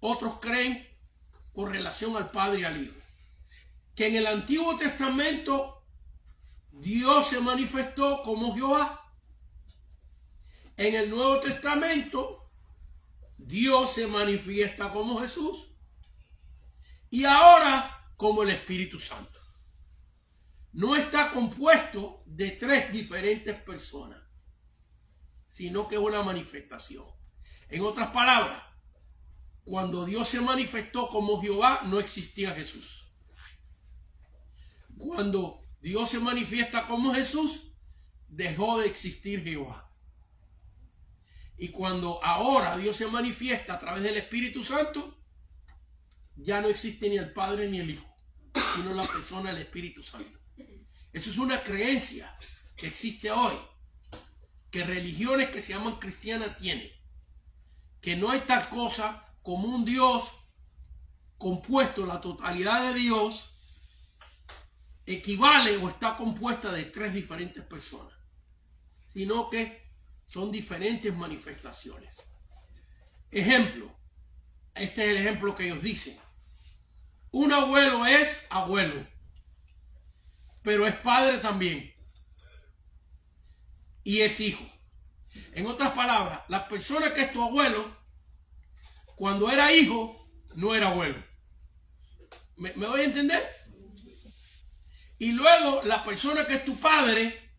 otros creen con relación al Padre y al Hijo. Que en el Antiguo Testamento Dios se manifestó como Jehová. En el Nuevo Testamento Dios se manifiesta como Jesús. Y ahora como el Espíritu Santo. No está compuesto de tres diferentes personas, sino que es una manifestación. En otras palabras, cuando Dios se manifestó como Jehová, no existía Jesús. Cuando Dios se manifiesta como Jesús, dejó de existir Jehová. Y cuando ahora Dios se manifiesta a través del Espíritu Santo, ya no existe ni el Padre ni el Hijo, sino la persona del Espíritu Santo. Eso es una creencia que existe hoy, que religiones que se llaman cristianas tienen, que no hay tal cosa como un Dios compuesto, la totalidad de Dios equivale o está compuesta de tres diferentes personas, sino que son diferentes manifestaciones. Ejemplo, este es el ejemplo que ellos dicen. Un abuelo es abuelo, pero es padre también y es hijo. En otras palabras, la persona que es tu abuelo, cuando era hijo, no era abuelo. ¿Me voy a entender? Y luego la persona que es tu padre,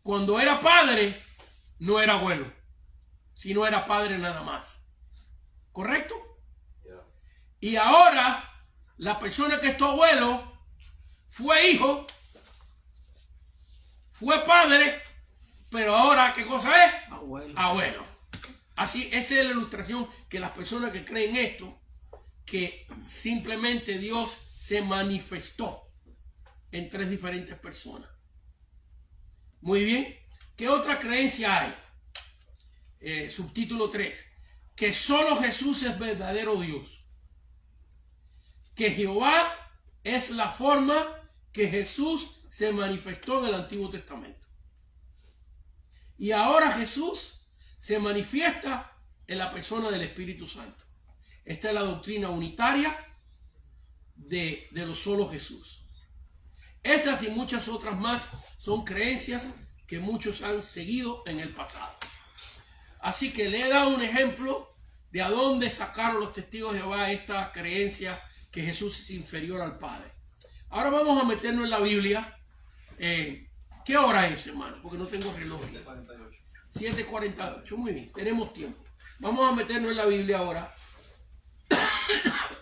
cuando era padre, no era abuelo, sino era padre nada más. ¿Correcto? Y ahora la persona que es tu abuelo fue hijo, fue padre, pero ahora ¿qué cosa es? Abuelo. Así, esa es la ilustración que las personas que creen esto, que simplemente Dios se manifestó en tres diferentes personas. Muy bien. ¿Qué otra creencia hay? Subtítulo 3. Que solo Jesús es verdadero Dios. Que Jehová es la forma que Jesús se manifestó en el Antiguo Testamento. Y ahora Jesús se manifiesta en la persona del Espíritu Santo. Esta es la doctrina unitaria de lo solo Jesús. Estas y muchas otras más son creencias que muchos han seguido en el pasado. Así que le he dado un ejemplo de a dónde sacaron los testigos de Jehová esta creencia que Jesús es inferior al Padre. Ahora vamos a meternos en la Biblia. ¿Qué hora es, hermano? Porque no tengo reloj. 7:48. Muy bien, tenemos tiempo. Vamos a meternos en la Biblia ahora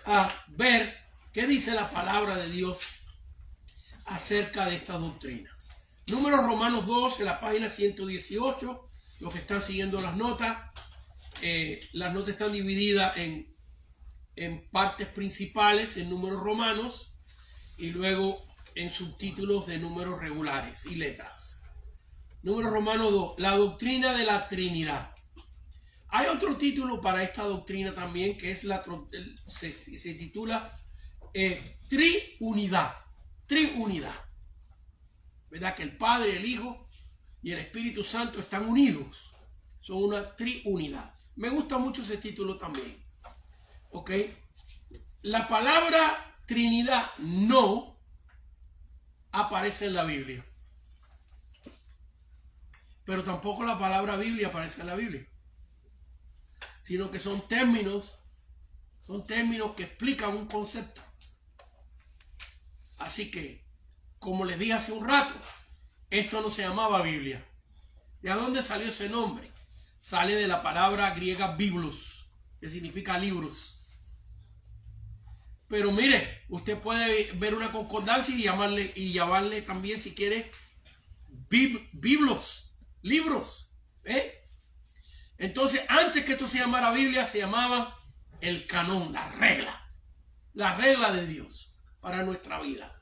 a ver qué dice la palabra de Dios acerca de esta doctrina. Números Romanos 2, en la página 118. Los que están siguiendo las notas están divididas en partes principales, en números romanos, y luego en subtítulos de números regulares y letras. Número Romano 2, la doctrina de la Trinidad. Hay otro título para esta doctrina también, que es se titula Triunidad. Triunidad. ¿Verdad? Que el Padre, el Hijo y el Espíritu Santo están unidos. Son una triunidad. Me gusta mucho ese título también. ¿Ok? La palabra Trinidad no aparece en la Biblia. Pero tampoco la palabra Biblia aparece en la Biblia. Sino que son términos que explican un concepto. Así que, como les dije hace un rato, esto no se llamaba Biblia. ¿De dónde salió ese nombre? Sale de la palabra griega biblos, que significa libros. Pero mire, usted puede ver una concordancia y llamarle también, si quiere, biblos, libros. Entonces, antes que esto se llamara Biblia, se llamaba el canón, la regla de Dios para nuestra vida.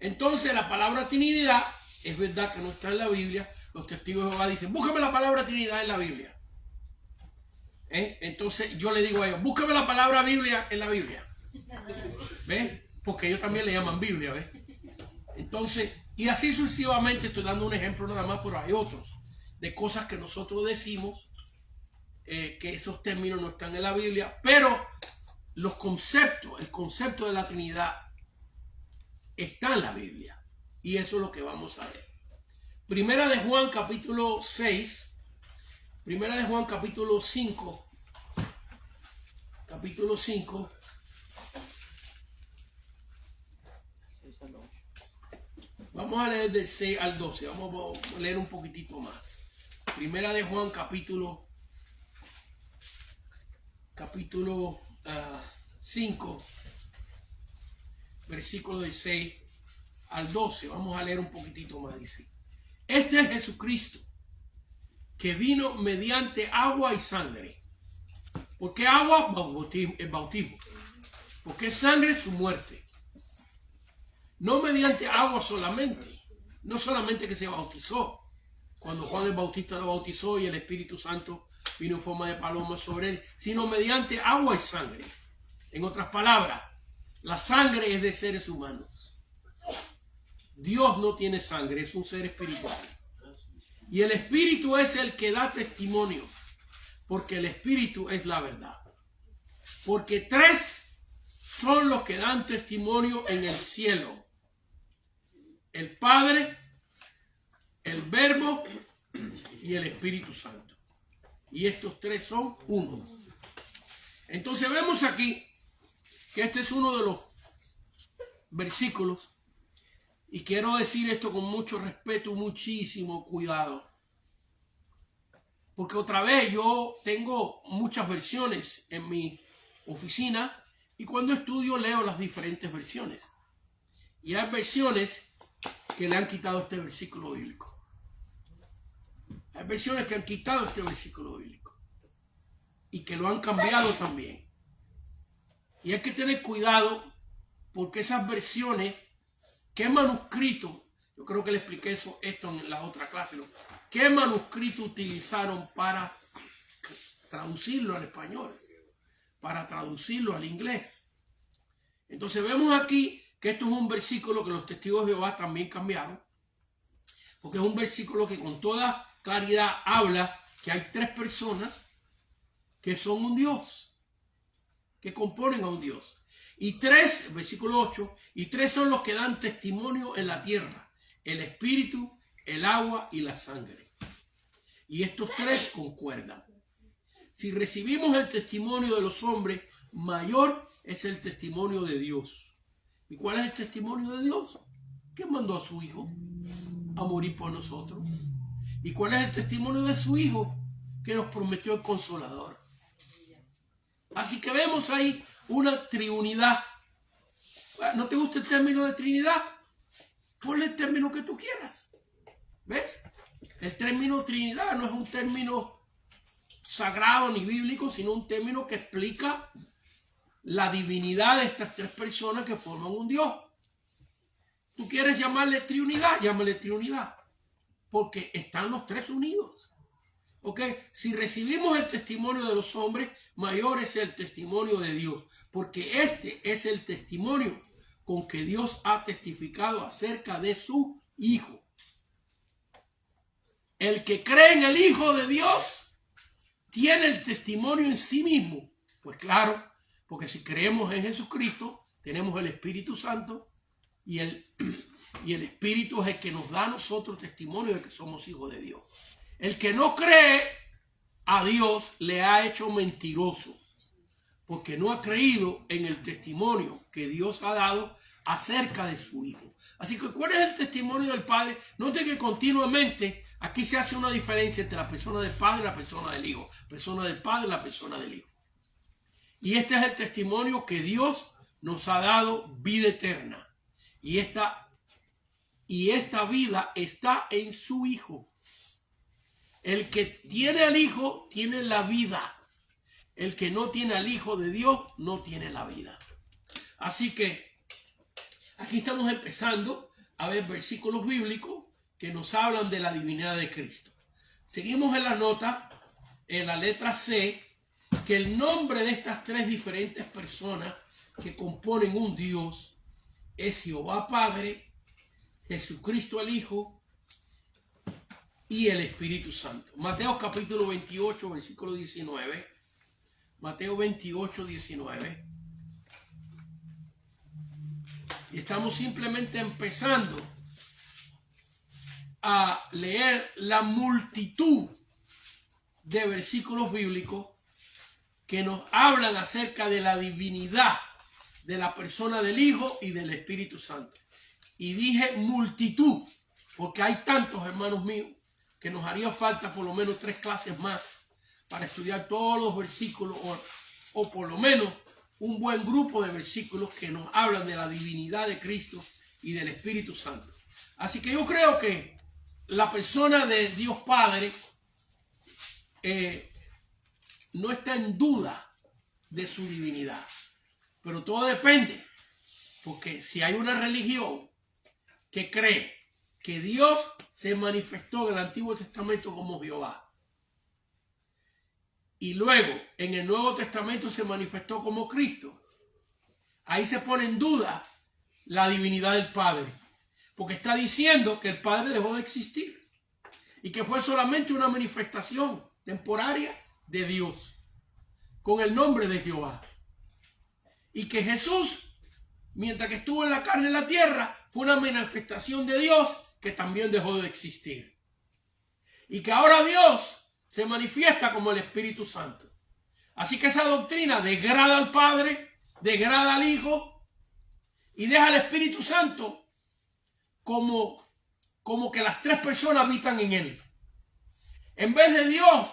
Entonces, la palabra Trinidad es verdad que no está en la Biblia. Los testigos de Jehová dicen, búsqueme la palabra Trinidad en la Biblia. Entonces yo le digo a ellos, búscame la palabra Biblia en la Biblia. ¿Ves? Porque ellos también le llaman Biblia, ¿ves? Entonces, y así sucesivamente, estoy dando un ejemplo nada más, pero hay otros de cosas que nosotros decimos que esos términos no están en la Biblia, pero los conceptos, el concepto de la Trinidad está en la Biblia. Y eso es lo que vamos a ver. Primera de Juan capítulo 6, Primera de Juan capítulo 5, capítulo 5. Vamos a leer del 6 al 12, vamos a leer un poquitito más. Primera de Juan capítulo 5, versículo del 6 al 12. Vamos a leer un poquitito más, dice. Este es Jesucristo, que vino mediante agua y sangre. ¿Por qué agua? El bautismo. ¿Por qué sangre? Su muerte. No mediante agua solamente. No solamente que se bautizó. Cuando Juan el Bautista lo bautizó y el Espíritu Santo vino en forma de paloma sobre él. Sino mediante agua y sangre. En otras palabras, la sangre es de seres humanos. Dios no tiene sangre, es un ser espiritual. Y el Espíritu es el que da testimonio. Porque el Espíritu es la verdad. Porque 3 son los que dan testimonio en el cielo: el Padre, el Verbo y el Espíritu Santo. Y estos 3 son uno. Entonces vemos aquí que este es uno de los versículos, y quiero decir esto con mucho respeto, muchísimo cuidado. Porque otra vez yo tengo muchas versiones en mi oficina y cuando estudio leo las diferentes versiones. Y hay versiones que le han quitado este versículo bíblico. Hay versiones que han quitado este versículo bíblico y que lo han cambiado también. Y hay que tener cuidado porque esas versiones, ¿qué manuscrito? Yo creo que le expliqué esto en la otra clase, ¿no? ¿Qué manuscrito utilizaron para traducirlo al español? Para traducirlo al inglés. Entonces vemos aquí que esto es un versículo que los testigos de Jehová también cambiaron, porque es un versículo que con toda claridad habla que hay 3 personas que son un Dios, que componen a un Dios. Y 3, versículo 8, y 3 son los que dan testimonio en la tierra: el Espíritu, el agua y la sangre. Y estos 3 concuerdan. Si recibimos el testimonio de los hombres, mayor es el testimonio de Dios. ¿Y cuál es el testimonio de Dios? Que mandó a su Hijo a morir por nosotros. ¿Y cuál es el testimonio de su Hijo? Que nos prometió el Consolador. Así que vemos ahí una triunidad. ¿No te gusta el término de Trinidad? Ponle el término que tú quieras. ¿Ves? El término Trinidad no es un término sagrado ni bíblico, sino un término que explica la divinidad de estas 3 personas que forman un Dios. ¿Tú quieres llamarle Trinidad? Llámale Trinidad. Porque están los 3 unidos. ¿Ok? Si recibimos el testimonio de los hombres, mayor es el testimonio de Dios. Porque este es el testimonio con que Dios ha testificado acerca de su Hijo. El que cree en el Hijo de Dios tiene el testimonio en sí mismo. Pues claro, porque si creemos en Jesucristo, tenemos el Espíritu Santo y el Espíritu es el que nos da a nosotros testimonio de que somos hijos de Dios. El que no cree a Dios le ha hecho mentiroso, porque no ha creído en el testimonio que Dios ha dado acerca de su Hijo. Así que, ¿cuál es el testimonio del Padre? Note que continuamente aquí se hace una diferencia entre la persona del Padre y la persona del Hijo. La persona del Padre y la persona del Hijo. Y este es el testimonio que Dios nos ha dado: vida eterna. Y esta vida está en su Hijo. El que tiene al Hijo tiene la vida. El que no tiene al Hijo de Dios no tiene la vida. Así que aquí estamos empezando a ver versículos bíblicos que nos hablan de la divinidad de Cristo. Seguimos en la nota, en la letra C, que el nombre de estas tres diferentes personas que componen un Dios es Jehová Padre, Jesucristo el Hijo y el Espíritu Santo. Mateo capítulo 28, versículo 19. Mateo 28, 19. Y estamos simplemente empezando a leer la multitud de versículos bíblicos que nos hablan acerca de la divinidad de la persona del Hijo y del Espíritu Santo. Y dije multitud, porque hay tantos, hermanos míos, que nos haría falta por lo menos 3 clases más para estudiar todos los versículos, o por lo menos un buen grupo de versículos que nos hablan de la divinidad de Cristo y del Espíritu Santo. Así que yo creo que la persona de Dios Padre no está en duda de su divinidad, pero todo depende, porque si hay una religión que cree que Dios se manifestó en el Antiguo Testamento como Jehová y luego en el Nuevo Testamento se manifestó como Cristo, ahí se pone en duda la divinidad del Padre, porque está diciendo que el Padre dejó de existir y que fue solamente una manifestación temporaria de Dios con el nombre de Jehová, y que Jesús, mientras que estuvo en la carne en la tierra, fue una manifestación de Dios que también dejó de existir, y que ahora Dios se manifiesta como el Espíritu Santo. Así que esa doctrina degrada al Padre, degrada al Hijo y deja al Espíritu Santo como que las 3 personas habitan en él. En vez de Dios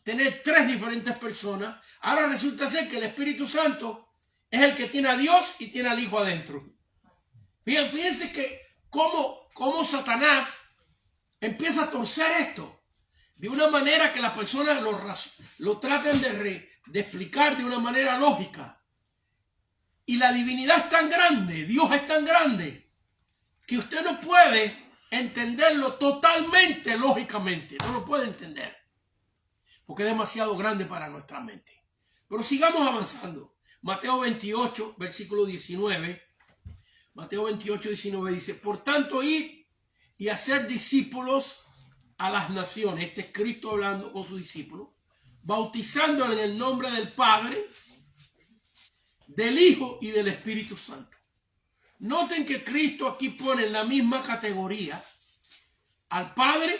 tener 3 diferentes personas, ahora resulta ser que el Espíritu Santo es el que tiene a Dios y tiene al Hijo adentro. Fíjense que cómo Satanás empieza a torcer esto de una manera que las personas lo traten de explicar de una manera lógica. Y la divinidad es tan grande, Dios es tan grande, que usted no puede entenderlo totalmente lógicamente, no lo puede entender, porque es demasiado grande para nuestra mente. Pero sigamos avanzando. Mateo 28, versículo 19. Mateo 28, 19 dice: por tanto, id y hacer discípulos a las naciones. Este es Cristo hablando con sus discípulos, bautizándolos en el nombre del Padre, del Hijo y del Espíritu Santo. Noten que Cristo aquí pone en la misma categoría al Padre,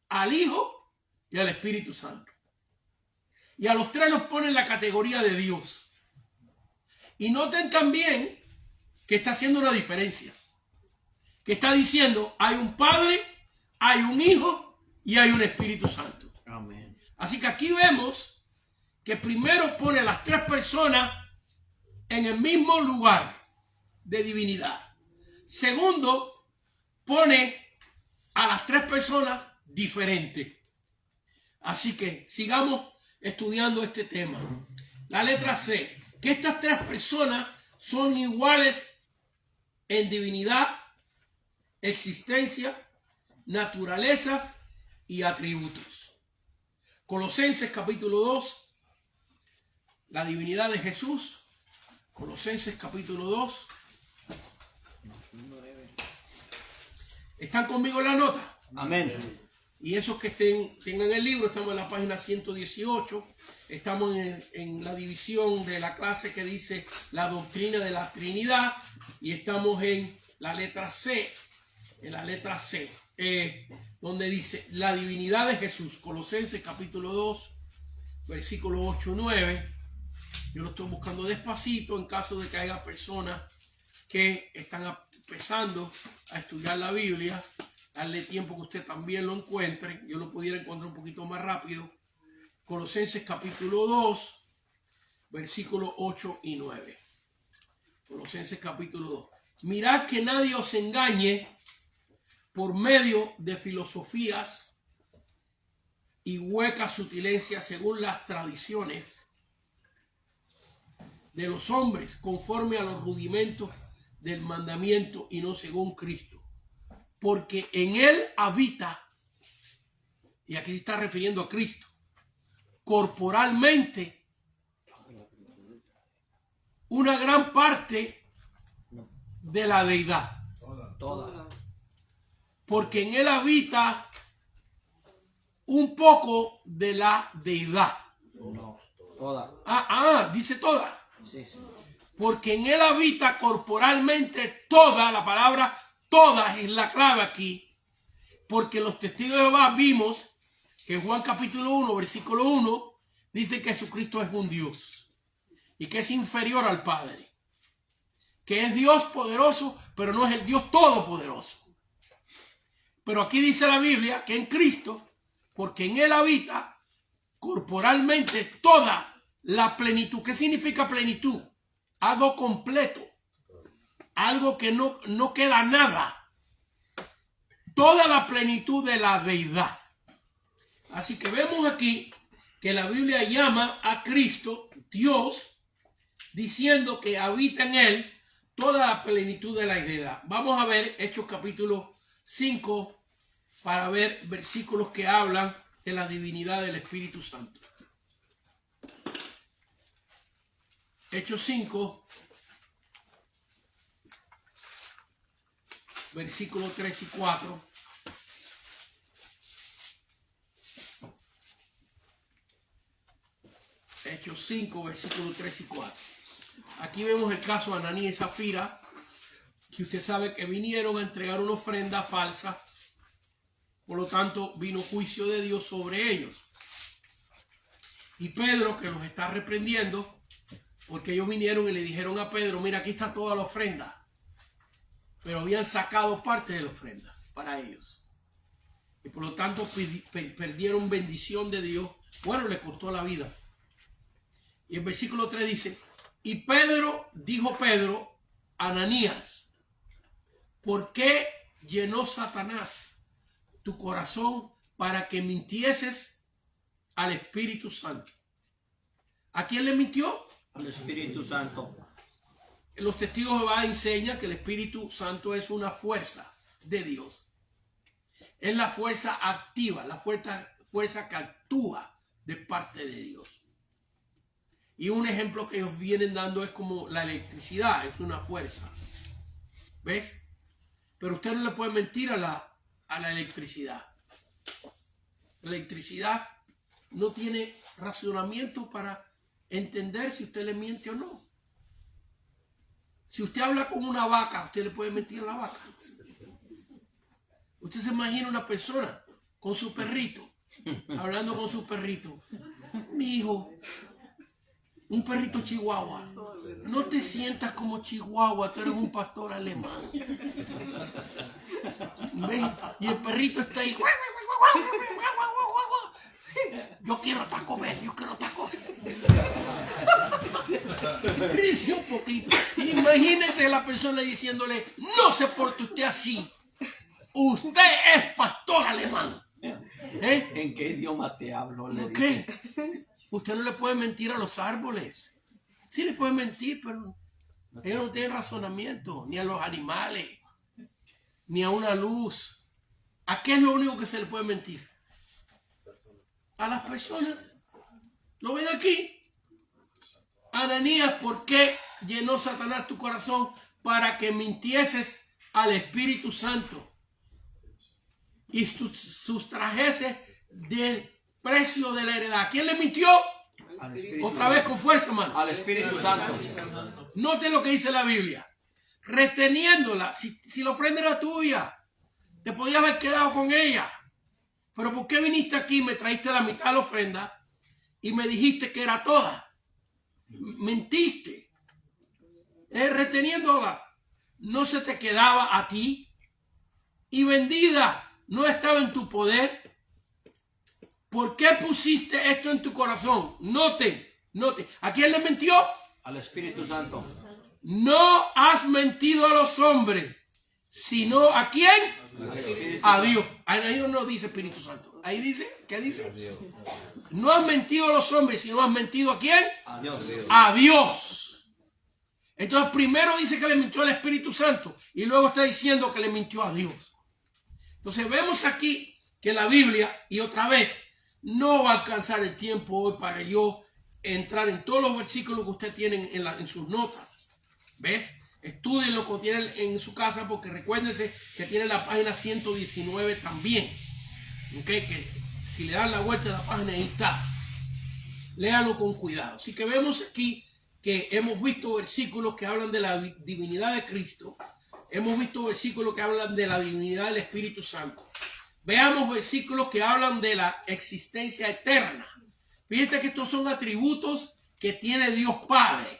al Hijo y al Espíritu Santo. Y a los 3 nos pone en la categoría de Dios. Y noten también que está haciendo una diferencia. Que está diciendo, hay un Padre, hay un Hijo y hay un Espíritu Santo. Amén. Así que aquí vemos que primero pone a las 3 personas en el mismo lugar de divinidad. Segundo, pone a las 3 personas diferentes. Así que sigamos estudiando este tema. La letra C, que estas 3 personas son iguales en divinidad, existencia, naturalezas y atributos. Colosenses capítulo 2, la divinidad de Jesús. Colosenses capítulo 2. ¿Están conmigo en la nota? Amén. Y esos que tengan el libro, estamos en la página 118. Estamos en la división de la clase que dice la doctrina de la Trinidad. Y estamos en la letra C. En la letra C. Donde dice la divinidad de Jesús. Colosenses capítulo 2, versículo 8 y 9. Yo lo estoy buscando despacito en caso de que haya personas que están empezando a estudiar la Biblia. Darle tiempo que usted también lo encuentre. Yo lo pudiera encontrar un poquito más rápido. Colosenses capítulo 2, versículos 8 y 9. Colosenses capítulo 2. Mirad que nadie os engañe por medio de filosofías y huecas sutilencias según las tradiciones de los hombres, conforme a los rudimentos del mandamiento y no según Cristo. Porque en él habita, y aquí se está refiriendo a Cristo, corporalmente una gran parte de la deidad. Toda. Porque en él habita un poco de la deidad. No. Toda. Dice toda. Sí, sí. Porque en él habita corporalmente toda, la palabra toda es la clave aquí. Porque los testigos de Jehová vimos que en Juan capítulo 1, versículo 1, dice que Jesucristo es un Dios y que es inferior al Padre. Que es Dios poderoso, pero no es el Dios todopoderoso. Pero aquí dice la Biblia que en Cristo, porque en él habita corporalmente toda la plenitud. ¿Qué significa plenitud? Algo completo, algo que no queda nada. Toda la plenitud de la deidad. Así que vemos aquí que la Biblia llama a Cristo Dios, diciendo que habita en él toda la plenitud de la deidad. Vamos a ver Hechos capítulo 5 para ver versículos que hablan de la divinidad del Espíritu Santo. Hechos 5, versículos 3 y 4. Hechos 5, versículos 3 y 4. Aquí vemos el caso de Ananías y Zafira, que usted sabe que vinieron a entregar una ofrenda falsa. Por lo tanto, vino juicio de Dios sobre ellos. Y Pedro, que los está reprendiendo, porque ellos vinieron y le dijeron a Pedro, mira, aquí está toda la ofrenda. Pero habían sacado parte de la ofrenda para ellos. Y por lo tanto perdieron bendición de Dios. Bueno, le costó la vida. Y el versículo 3 dice, y Pedro, dijo Pedro, Ananías, ¿por qué llenó Satanás tu corazón para que mintieses al Espíritu Santo? ¿A quién le mintió? Al Espíritu Santo. Los testigos de Jehová enseñan que el Espíritu Santo es una fuerza de Dios. Es la fuerza activa, la fuerza que actúa de parte de Dios. Y un ejemplo que ellos vienen dando es como la electricidad, es una fuerza. ¿Ves? Pero usted no le puede mentir a la electricidad. La electricidad no tiene razonamiento para entender si usted le miente o no. Si usted habla con una vaca, usted le puede mentir a la vaca. Usted se imagina una persona con su perrito, hablando con su perrito. Mi hijo, un perrito chihuahua. No te sientas como chihuahua, tú eres un pastor alemán. ¿Ves? Y el perrito está ahí. Yo quiero Taco Bell, yo quiero Taco Bell. Ríe un poquito. Imagínese la persona diciéndole, no se porte usted así. Usted es pastor alemán. ¿En qué idioma te hablo? Le dice. Usted no le puede mentir a los árboles. Sí le puede mentir, pero ellos no tienen razonamiento. Ni a los animales. Ni a una luz. ¿A qué es lo único que se le puede mentir? A las personas. ¿Lo ven aquí? Ananías, ¿por qué llenó Satanás tu corazón? Para que mintieses al Espíritu Santo y sustrajeses del precio de la heredad. ¿Quién le mintió? Otra vez con fuerza, hermano. Al Espíritu Santo. Noten lo que dice la Biblia. Reteniéndola. Si la ofrenda era tuya, te podías haber quedado con ella. Pero ¿por qué viniste aquí y me traíste la mitad de la ofrenda y me dijiste que era toda? Mentiste. Reteniéndola, no se te quedaba a ti, y vendida no estaba en tu poder. ¿Por qué pusiste esto en tu corazón? Noten. ¿A quién le mintió? Al Espíritu Santo. No has mentido a los hombres, sino ¿a quién? A Dios. Ahí no dice Espíritu Santo. Ahí dice, ¿qué dice? No has mentido a los hombres, sino has mentido ¿a quién? A Dios. A Dios. Entonces primero dice que le mintió al Espíritu Santo y luego está diciendo que le mintió a Dios. Entonces vemos aquí que la Biblia, y otra vez, No va a alcanzar el tiempo hoy para yo entrar en todos los versículos que usted tiene en sus notas. ¿Ves? Estudien lo que tienen en su casa, porque recuérdense que tiene la página 119 también. ¿Okay? Que si le dan la vuelta a la página, ahí está. Léanlo con cuidado. Así que vemos aquí que hemos visto versículos que hablan de la divinidad de Cristo. Hemos visto versículos que hablan de la divinidad del Espíritu Santo. Veamos versículos que hablan de la existencia eterna. Fíjate que estos son atributos que tiene Dios Padre.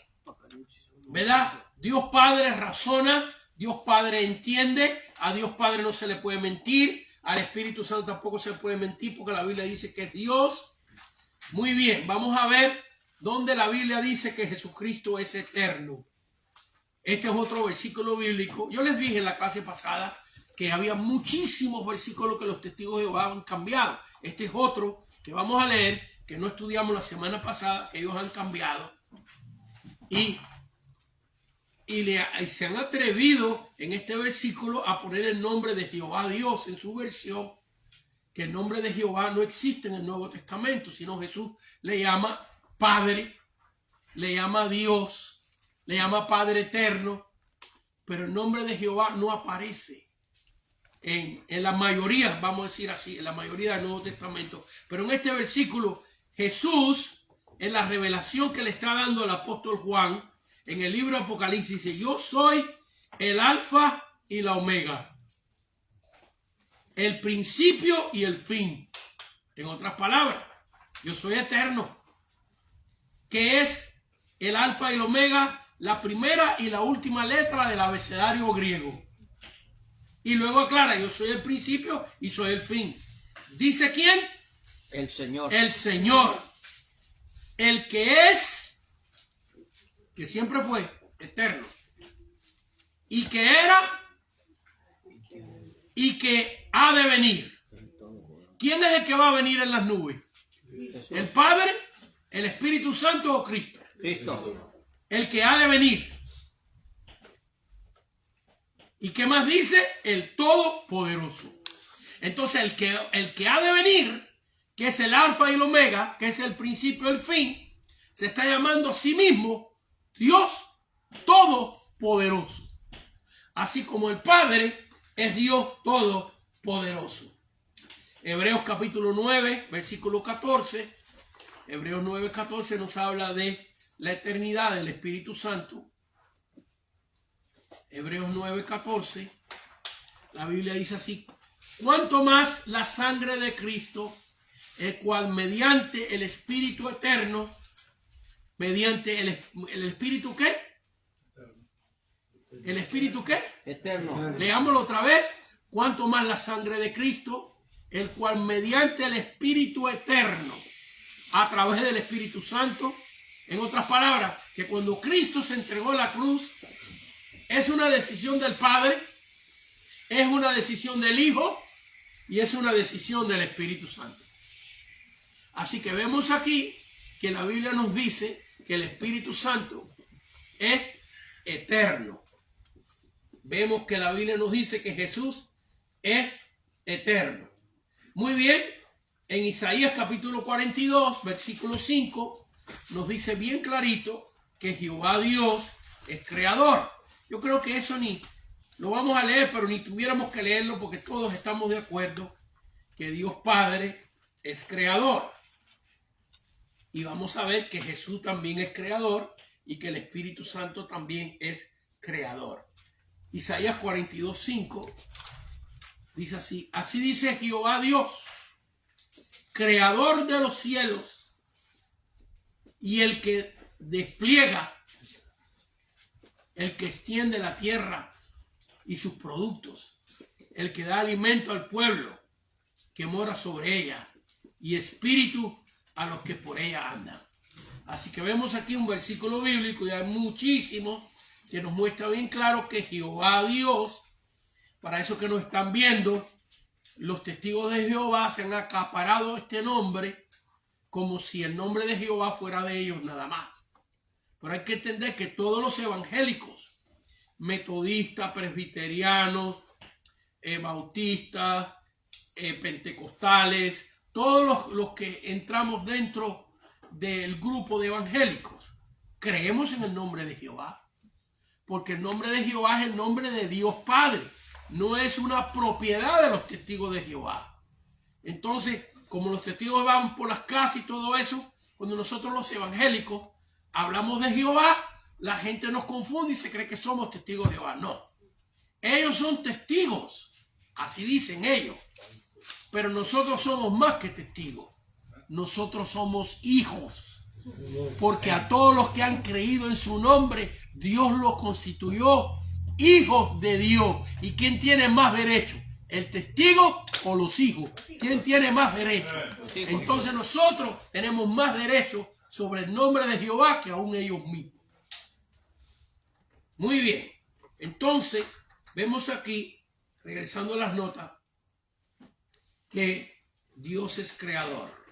¿Verdad? Dios Padre razona, Dios Padre entiende, a Dios Padre no se le puede mentir, al Espíritu Santo tampoco se le puede mentir porque la Biblia dice que es Dios. Muy bien, vamos a ver dónde la Biblia dice que Jesucristo es eterno. Este es otro versículo bíblico. Yo les dije en la clase pasada que había muchísimos versículos que los testigos de Jehová han cambiado. Este es otro que vamos a leer, que no estudiamos la semana pasada, que ellos han cambiado. Y se han atrevido en este versículo a poner el nombre de Jehová Dios en su versión, que el nombre de Jehová no existe en el Nuevo Testamento, sino Jesús le llama Padre, le llama Dios, le llama Padre Eterno, pero el nombre de Jehová no aparece en la mayoría, vamos a decir así, en la mayoría del Nuevo Testamento. Pero en este versículo, Jesús, en la revelación que le está dando el apóstol Juan, en el libro de Apocalipsis, dice: yo soy el alfa y la omega, el principio y el fin. En otras palabras, yo soy eterno, que es el alfa y la omega, la primera y la última letra del abecedario griego. Y luego aclara: yo soy el principio y soy el fin. ¿Dice quién? El Señor. El Señor. El que es, que siempre fue eterno, y que era, y que ha de venir. ¿Quién es el que va a venir en las nubes? ¿El Padre, el Espíritu Santo o Cristo? Cristo. El que ha de venir. ¿Y qué más dice? El Todopoderoso. Entonces el que ha de venir, que es el alfa y el omega, que es el principio y el fin, se está llamando a sí mismo Dios Todopoderoso. Así como el Padre es Dios Todopoderoso. Hebreos capítulo 9, versículo 14. Hebreos 9, 14 nos habla de la eternidad del Espíritu Santo. Hebreos 9, 14. La Biblia dice así: cuanto más la sangre de Cristo, el cual mediante el Espíritu eterno, mediante el Espíritu ¿qué? ¿El Espíritu qué? Eterno. Leámoslo otra vez. Cuanto más la sangre de Cristo, el cual mediante el Espíritu eterno, a través del Espíritu Santo, en otras palabras, que cuando Cristo se entregó a la cruz, es una decisión del Padre, es una decisión del Hijo y es una decisión del Espíritu Santo. Así que vemos aquí que la Biblia nos dice que el Espíritu Santo es eterno. Vemos que la Biblia nos dice que Jesús es eterno. Muy bien, en Isaías capítulo 42, versículo 5, nos dice bien clarito que Jehová Dios es creador. Yo creo que eso ni lo vamos a leer, pero ni tuviéramos que leerlo porque todos estamos de acuerdo que Dios Padre es creador. Y vamos a ver que Jesús también es creador y que el Espíritu Santo también es creador. Isaías 42, 5 dice así: así dice Jehová Dios, creador de los cielos y el que despliega, el que extiende la tierra y sus productos, el que da alimento al pueblo que mora sobre ella y espíritu a los que por ella andan. Así que vemos aquí un versículo bíblico, y hay muchísimos, que nos muestra bien claro que Jehová Dios, para eso que nos están viendo, los testigos de Jehová se han acaparado este nombre como si el nombre de Jehová fuera de ellos nada más. Pero hay que entender que todos los evangélicos, metodistas, presbiterianos, bautistas, pentecostales, todos los que entramos dentro del grupo de evangélicos, creemos en el nombre de Jehová. Porque el nombre de Jehová es el nombre de Dios Padre. No es una propiedad de los testigos de Jehová. Entonces, como los testigos van por las casas y todo eso, cuando nosotros los evangélicos hablamos de Jehová, la gente nos confunde y se cree que somos testigos de Jehová. No. Ellos son testigos. Así dicen ellos. Pero nosotros somos más que testigos. Nosotros somos hijos. Porque a todos los que han creído en su nombre, Dios los constituyó hijos de Dios. ¿Y quién tiene más derecho? ¿El testigo o los hijos? ¿Quién tiene más derecho? Entonces nosotros tenemos más derecho sobre el nombre de Jehová que aún ellos mismos. Muy bien. Entonces, vemos aquí, regresando a las notas, que Dios es creador.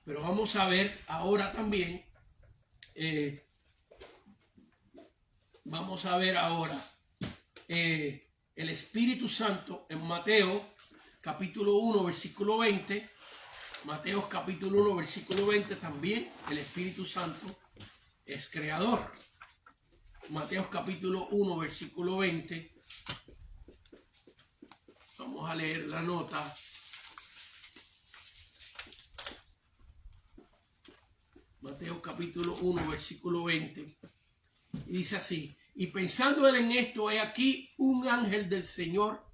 Pero vamos a ver ahora también, el Espíritu Santo en Mateo capítulo 1 versículo 20. Mateo capítulo 1 versículo 20 también el Espíritu Santo es creador. Mateo capítulo 1 versículo 20. Vamos a leer la nota. Mateo capítulo 1 versículo 20. Y dice así: y pensando él en esto, he aquí un ángel del Señor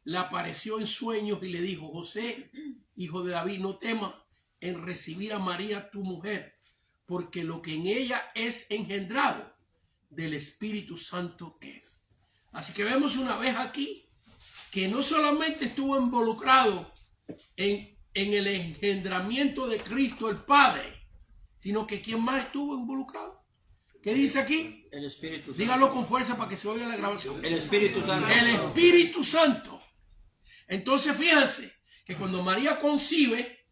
le apareció en sueños y le dijo: José, hijo de David, no temas en recibir a María tu mujer, porque lo que en ella es engendrado del Espíritu Santo es. Así que vemos una vez aquí que no solamente estuvo involucrado en el engendramiento de Cristo el Padre, sino que ¿quién más estuvo involucrado? ¿Qué dice aquí? El Espíritu Santo. Dígalo con fuerza para que se oiga la grabación. El Espíritu Santo. El Espíritu Santo. Entonces fíjense que cuando María concibe,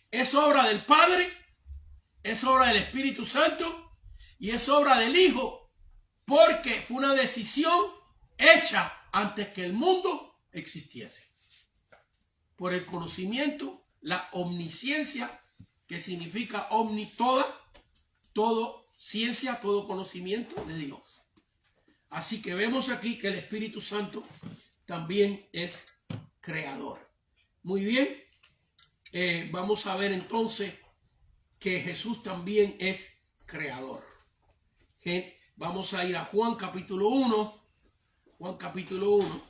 es obra del Padre, es obra del Espíritu Santo y es obra del Hijo, porque fue una decisión hecha antes que el mundo existiese. Por el conocimiento, la omnisciencia, que significa omni, todo ciencia, todo conocimiento de Dios. Así que vemos aquí que el Espíritu Santo también es creador. Muy bien. Vamos a ver entonces que Jesús también es creador. Vamos a ir a Juan capítulo 1. Juan capítulo 1.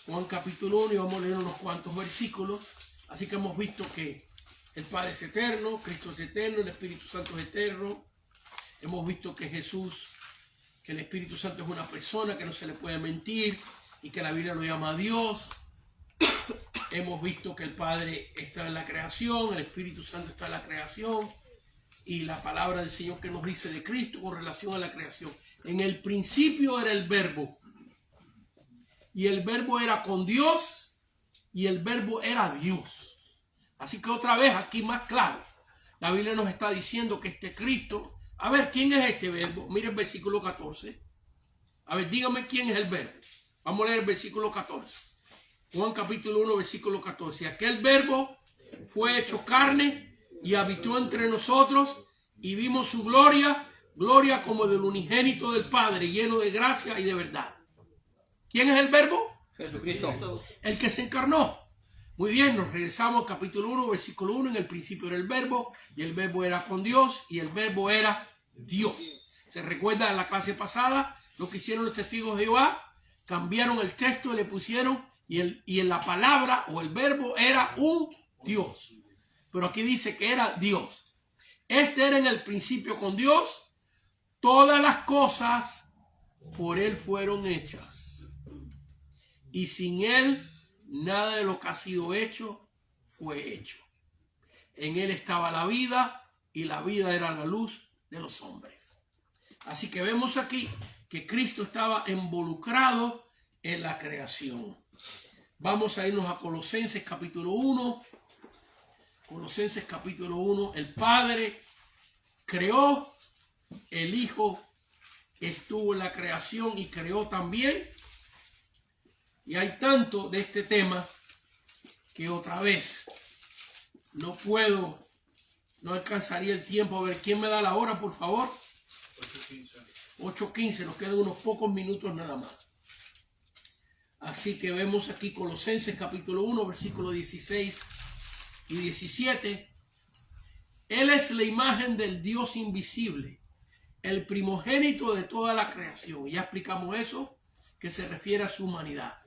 Juan capítulo 1 y vamos a leer unos cuantos versículos. Así que hemos visto que el Padre es eterno, Cristo es eterno, el Espíritu Santo es eterno. Hemos visto que Jesús, que el Espíritu Santo es una persona que no se le puede mentir y que la Biblia lo llama Dios. Hemos visto que el Padre está en la creación, el Espíritu Santo está en la creación y la palabra del Señor que nos dice de Cristo con relación a la creación. En el principio era el Verbo y el Verbo era con Dios y el Verbo era Dios. Así que otra vez aquí más claro, la Biblia nos está diciendo que este Cristo, a ver, ¿quién es este Verbo? Mire el versículo 14. A ver, dígame quién es el Verbo. Vamos a leer el versículo 14. Juan capítulo 1, versículo 14. Aquel Verbo fue hecho carne y habitó entre nosotros y vimos su gloria, gloria como del unigénito del Padre, lleno de gracia y de verdad. ¿Quién es el Verbo? Jesucristo. El que se encarnó. Muy bien, nos regresamos al capítulo 1, versículo 1. En el principio era el Verbo y el Verbo era con Dios y el Verbo era Dios. ¿Se recuerda en la clase pasada lo que hicieron los testigos de Jehová? Cambiaron el texto y le pusieron y en la palabra o el Verbo era un Dios. Pero aquí dice que era Dios. Este era en el principio con Dios. Todas las cosas por Él fueron hechas. Y sin Él, nada de lo que ha sido hecho fue hecho. En Él estaba la vida y la vida era la luz de los hombres. Así que vemos aquí que Cristo estaba involucrado en la creación. Vamos a irnos a Colosenses capítulo 1. Colosenses capítulo 1. El Padre creó, el Hijo estuvo en la creación y creó también. Y hay tanto de este tema que otra vez no alcanzaría el tiempo. A ver, ¿quién me da la hora, por favor? 8:15, nos quedan unos pocos minutos nada más. Así que vemos aquí Colosenses capítulo 1, versículos 16 y 17. Él es la imagen del Dios invisible, el primogénito de toda la creación. Ya explicamos eso, que se refiere a su humanidad.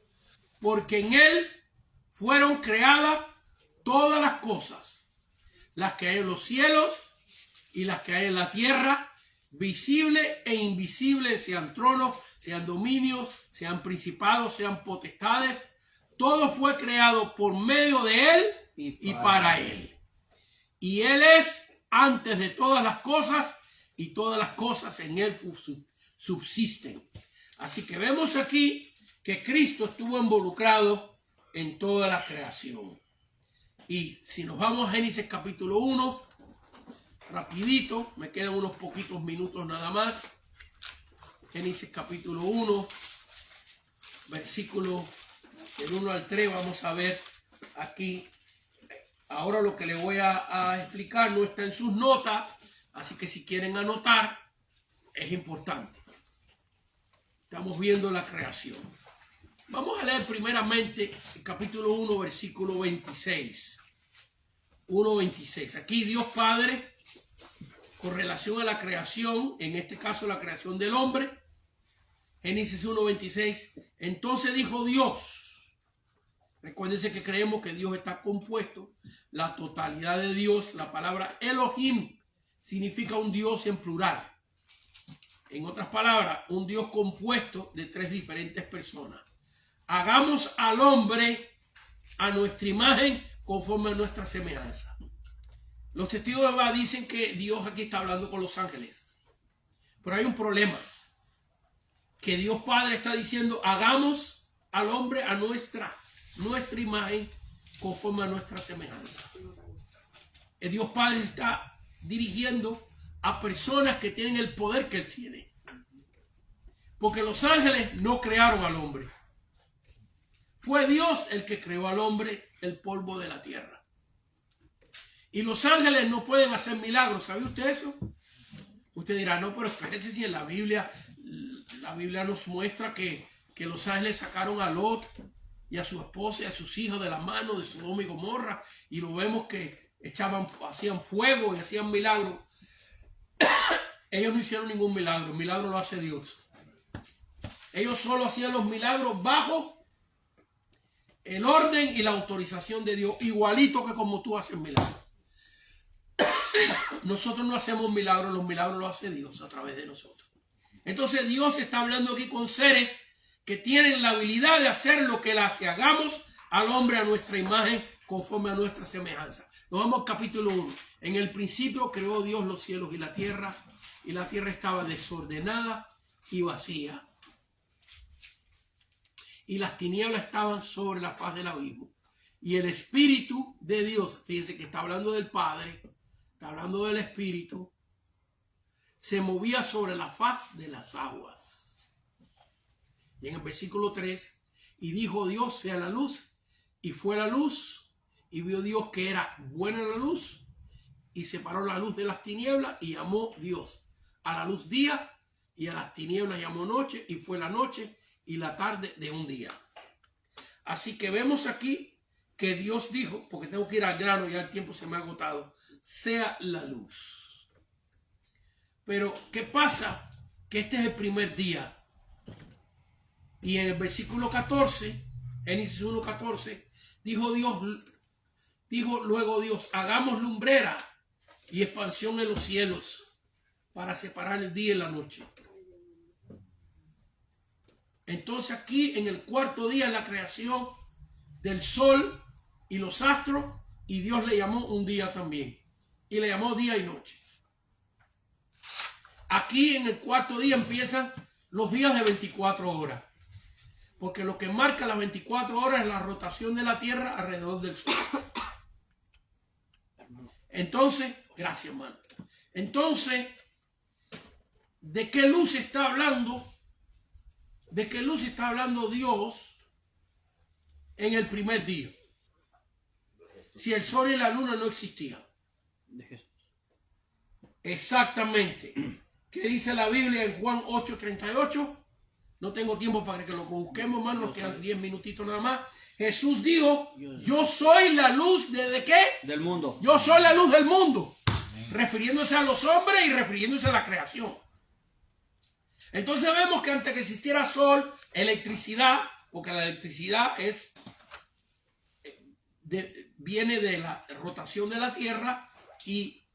Porque en Él fueron creadas todas las cosas, las que hay en los cielos y las que hay en la tierra, visibles e invisibles, sean tronos, sean dominios, sean principados, sean potestades. Todo fue creado por medio de Él y para Él. Y Él es antes de todas las cosas, y todas las cosas en Él subsisten. Así que vemos aquí que Cristo estuvo involucrado en toda la creación. Y si nos vamos a Génesis capítulo 1, rapidito, me quedan unos poquitos minutos nada más. Génesis capítulo 1, versículo del 1 al 3, vamos a ver aquí. Ahora lo que le voy a explicar no está en sus notas, así que si quieren anotar, es importante. Estamos viendo la creación. Vamos a leer primeramente el capítulo 1, versículo 26. 1:26. Aquí Dios Padre, con relación a la creación, en este caso la creación del hombre, Génesis 1:26. Entonces dijo Dios. Recuérdense que creemos que Dios está compuesto, la totalidad de Dios. La palabra Elohim significa un Dios en plural. En otras palabras, un Dios compuesto de tres diferentes personas. Hagamos al hombre a nuestra imagen, conforme a nuestra semejanza. Los testigos de Jehová dicen que Dios aquí está hablando con los ángeles. Pero hay un problema. Que Dios Padre está diciendo, hagamos al hombre a nuestra imagen, conforme a nuestra semejanza. El Dios Padre está dirigiendo a personas que tienen el poder que Él tiene. Porque los ángeles no crearon al hombre. Fue Dios el que creó al hombre, el polvo de la tierra. Y los ángeles no pueden hacer milagros. ¿Sabe usted eso? Usted dirá, no, pero espérese, si en la Biblia nos muestra que los ángeles sacaron a Lot y a su esposa y a sus hijos de la mano de Sodoma y Gomorra, y lo vemos que hacían fuego y hacían milagros. Ellos no hicieron ningún milagro, el milagro lo hace Dios. Ellos solo hacían los milagros bajo el orden y la autorización de Dios, igualito que como tú haces milagros. Nosotros no hacemos milagros, los milagros los hace Dios a través de nosotros. Entonces Dios está hablando aquí con seres que tienen la habilidad de hacer lo que Él hace. Hagamos al hombre a nuestra imagen, conforme a nuestra semejanza. Nos vamos al capítulo 1. En el principio creó Dios los cielos y la tierra estaba desordenada y vacía. Y las tinieblas estaban sobre la faz del abismo. Y el Espíritu de Dios, fíjense que está hablando del Padre, está hablando del Espíritu, se movía sobre la faz de las aguas. Y en el versículo 3, y dijo Dios, sea la luz, y fue la luz, y vio Dios que era buena la luz, y separó la luz de las tinieblas, y llamó Dios a la luz día, y a las tinieblas llamó noche, y fue la noche y la tarde de un día. Así que vemos aquí que Dios dijo, porque tengo que ir al grano, ya el tiempo se me ha agotado, sea la luz. Pero ¿qué pasa? Que este es el primer día. Y en el versículo 14, Génesis 1:14, dijo luego Dios, hagamos lumbrera y expansión en los cielos para separar el día y la noche. Entonces aquí en el cuarto día, en la creación del sol y los astros, y Dios le llamó un día también. Y le llamó día y noche. Aquí en el cuarto día empiezan los días de 24 horas. Porque lo que marca las 24 horas es la rotación de la tierra alrededor del sol. Entonces, gracias, hermano. Entonces, ¿de qué luz está hablando? ¿De qué luz está hablando Dios en el primer día? si el sol y la luna no existían? De Jesús. Exactamente. ¿Qué dice la Biblia en Juan 8:38? No tengo tiempo para que lo busquemos, hermano, nos quedan 10 minutitos nada más. Jesús dijo, yo soy la luz ¿de qué? Del mundo. Yo soy la luz del mundo. Refiriéndose a los hombres y refiriéndose a la creación. Entonces vemos que antes que existiera sol, electricidad, porque la electricidad viene de la rotación de la Tierra y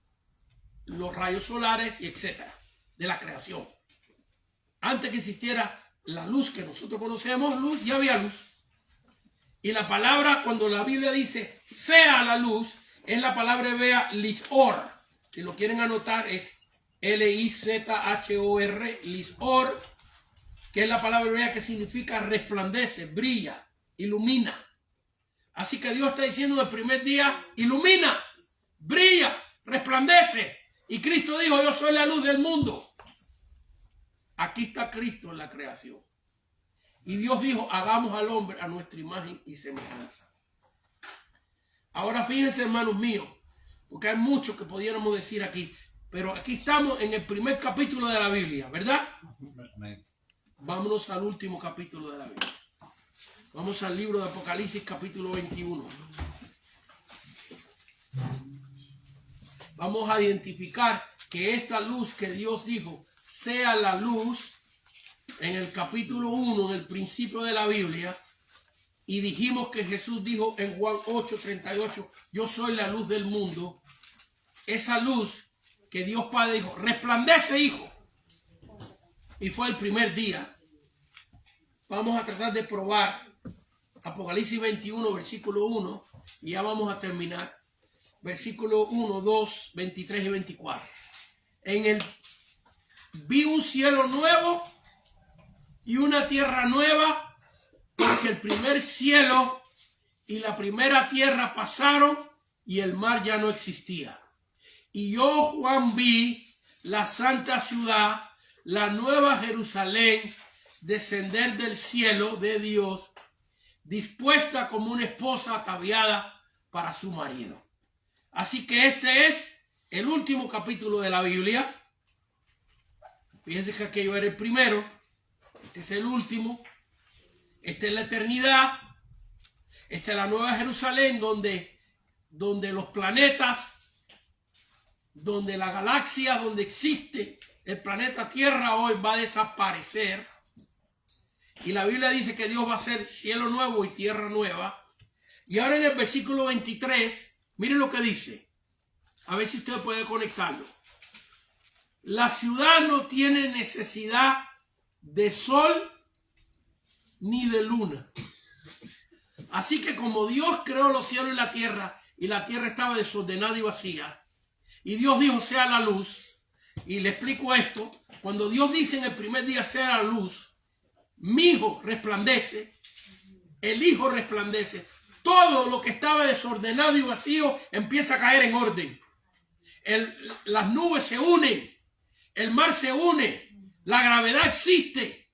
los rayos solares y etcétera, de la creación. Antes que existiera la luz que nosotros conocemos, luz, ya había luz. Y la palabra, cuando la Biblia dice sea la luz, es la palabra hebrea lizor. Si lo quieren anotar, es L-I-Z-H-O-R, lizor, que es la palabra hebrea que significa resplandece, brilla, ilumina. Así que Dios está diciendo el primer día, ilumina, brilla, resplandece. Y Cristo dijo, yo soy la luz del mundo. Aquí está Cristo en la creación. Y Dios dijo, hagamos al hombre a nuestra imagen y semejanza. Ahora fíjense, hermanos míos, porque hay mucho que pudiéramos decir aquí, pero aquí estamos en el primer capítulo de la Biblia, ¿verdad? Amén. Vámonos al último capítulo de la Biblia. Vamos al libro de Apocalipsis, capítulo 21. Vamos a identificar que esta luz que Dios dijo sea la luz en el capítulo 1, en el principio de la Biblia, y dijimos que Jesús dijo en Juan 8:38, yo soy la luz del mundo. Esa luz que Dios Padre dijo, resplandece, hijo. Y fue el primer día. Vamos a tratar de probar Apocalipsis 21, versículo 1, y ya vamos a terminar. Versículo 1, 2, 23 y 24. Vi un cielo nuevo y una tierra nueva, porque el primer cielo y la primera tierra pasaron y el mar ya no existía. Y yo, Juan, vi la santa ciudad, la nueva Jerusalén, descender del cielo de Dios, dispuesta como una esposa ataviada para su marido. Así que este es el último capítulo de la Biblia. Fíjense que aquello era el primero, este es el último, esta es la eternidad, esta es la nueva Jerusalén donde los planetas, donde la galaxia, donde existe el planeta Tierra hoy va a desaparecer. Y la Biblia dice que Dios va a hacer cielo nuevo y tierra nueva. Y ahora en el versículo 23, miren lo que dice. A ver si usted puede conectarlo. La ciudad no tiene necesidad de sol ni de luna. Así que como Dios creó los cielos y la tierra estaba desordenada y vacía, y Dios dijo sea la luz, y le explico esto, cuando Dios dice en el primer día sea la luz, mi hijo resplandece, el hijo resplandece, todo lo que estaba desordenado y vacío empieza a caer en orden. Las nubes se unen, el mar se une, la gravedad existe,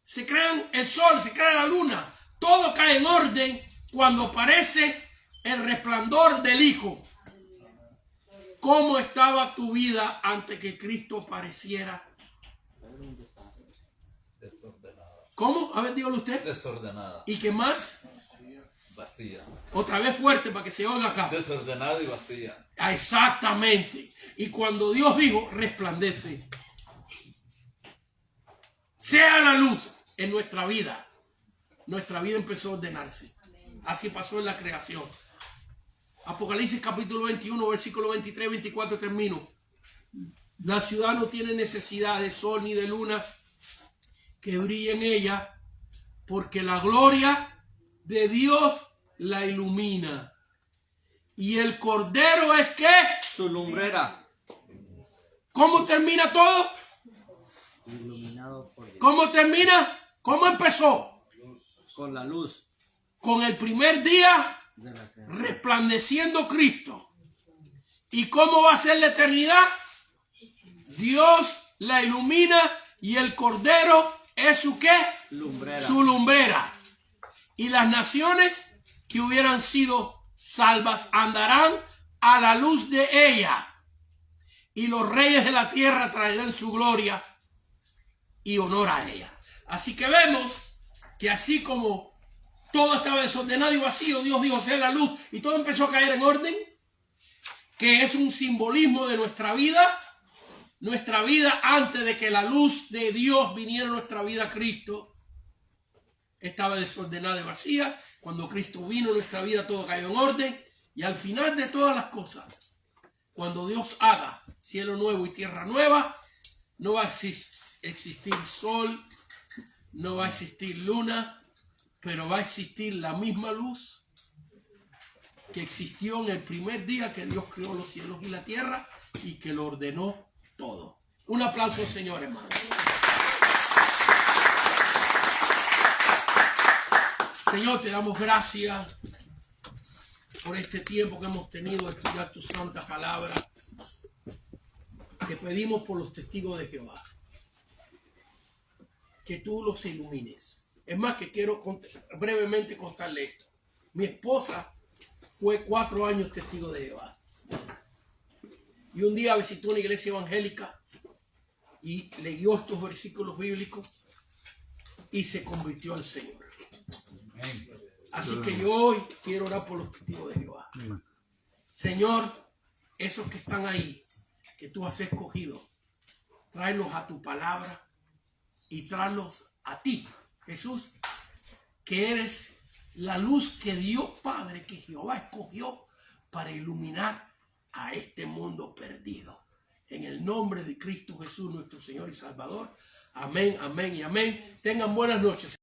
se crean el sol, se crea la luna, todo cae en orden cuando aparece el resplandor del Hijo. ¿Cómo estaba tu vida antes que Cristo apareciera? Desordenada. ¿Cómo? A ver, dígalo usted. Desordenada. ¿Y qué más? Vacía. Otra vez fuerte para que se oiga acá. Desordenada y vacía. Exactamente. Y cuando Dios dijo, resplandece, sea la luz en nuestra vida empezó a ordenarse. Así pasó en la creación. Apocalipsis capítulo 21, versículo 23, 24 termino. La ciudad no tiene necesidad de sol ni de luna que brille en ella, porque la gloria de Dios la ilumina. Y el Cordero es ¿qué? Su lumbrera. ¿Cómo termina todo? Iluminado por Dios. ¿Cómo termina? ¿Cómo empezó? Con la luz Con el primer día de la creación. resplandeciendo Cristo. ¿Y cómo va a ser la eternidad? Dios la ilumina y el Cordero es su ¿qué? Lumbrera. Su lumbrera. Y las naciones que hubieran sido salvas andarán a la luz de ella, y los reyes de la tierra traerán su gloria y honor a ella. Así que vemos que así como todo estaba desordenado y vacío, Dios dijo sea la luz, y todo empezó a caer en orden, que es un simbolismo de nuestra vida antes de que la luz de Dios viniera a nuestra vida. Cristo estaba desordenada y vacía. Cuando Cristo vino a nuestra vida, todo cayó en orden, y al final de todas las cosas, cuando Dios haga cielo nuevo y tierra nueva, no va a existir sol, no va a existir luna, pero va a existir la misma luz que existió en el primer día que Dios creó los cielos y la tierra y que lo ordenó todo. Un aplauso al Señor, hermano. Señor, te damos gracias por este tiempo que hemos tenido de estudiar tu santa palabra. Te pedimos por los testigos de Jehová, que tú los ilumines. Es más, que quiero brevemente contarle esto. Mi esposa fue 4 años testigo de Jehová. Y un día visitó una iglesia evangélica y leyó estos versículos bíblicos y se convirtió al Señor. Así que yo hoy quiero orar por los testigos de Jehová. Señor, esos que están ahí, que tú has escogido, tráelos a tu palabra y tráelos a ti, Jesús, que eres la luz que Dios Padre, que Jehová escogió para iluminar a este mundo perdido. En el nombre de Cristo Jesús, nuestro Señor y Salvador. Amén, amén y amén. Tengan buenas noches.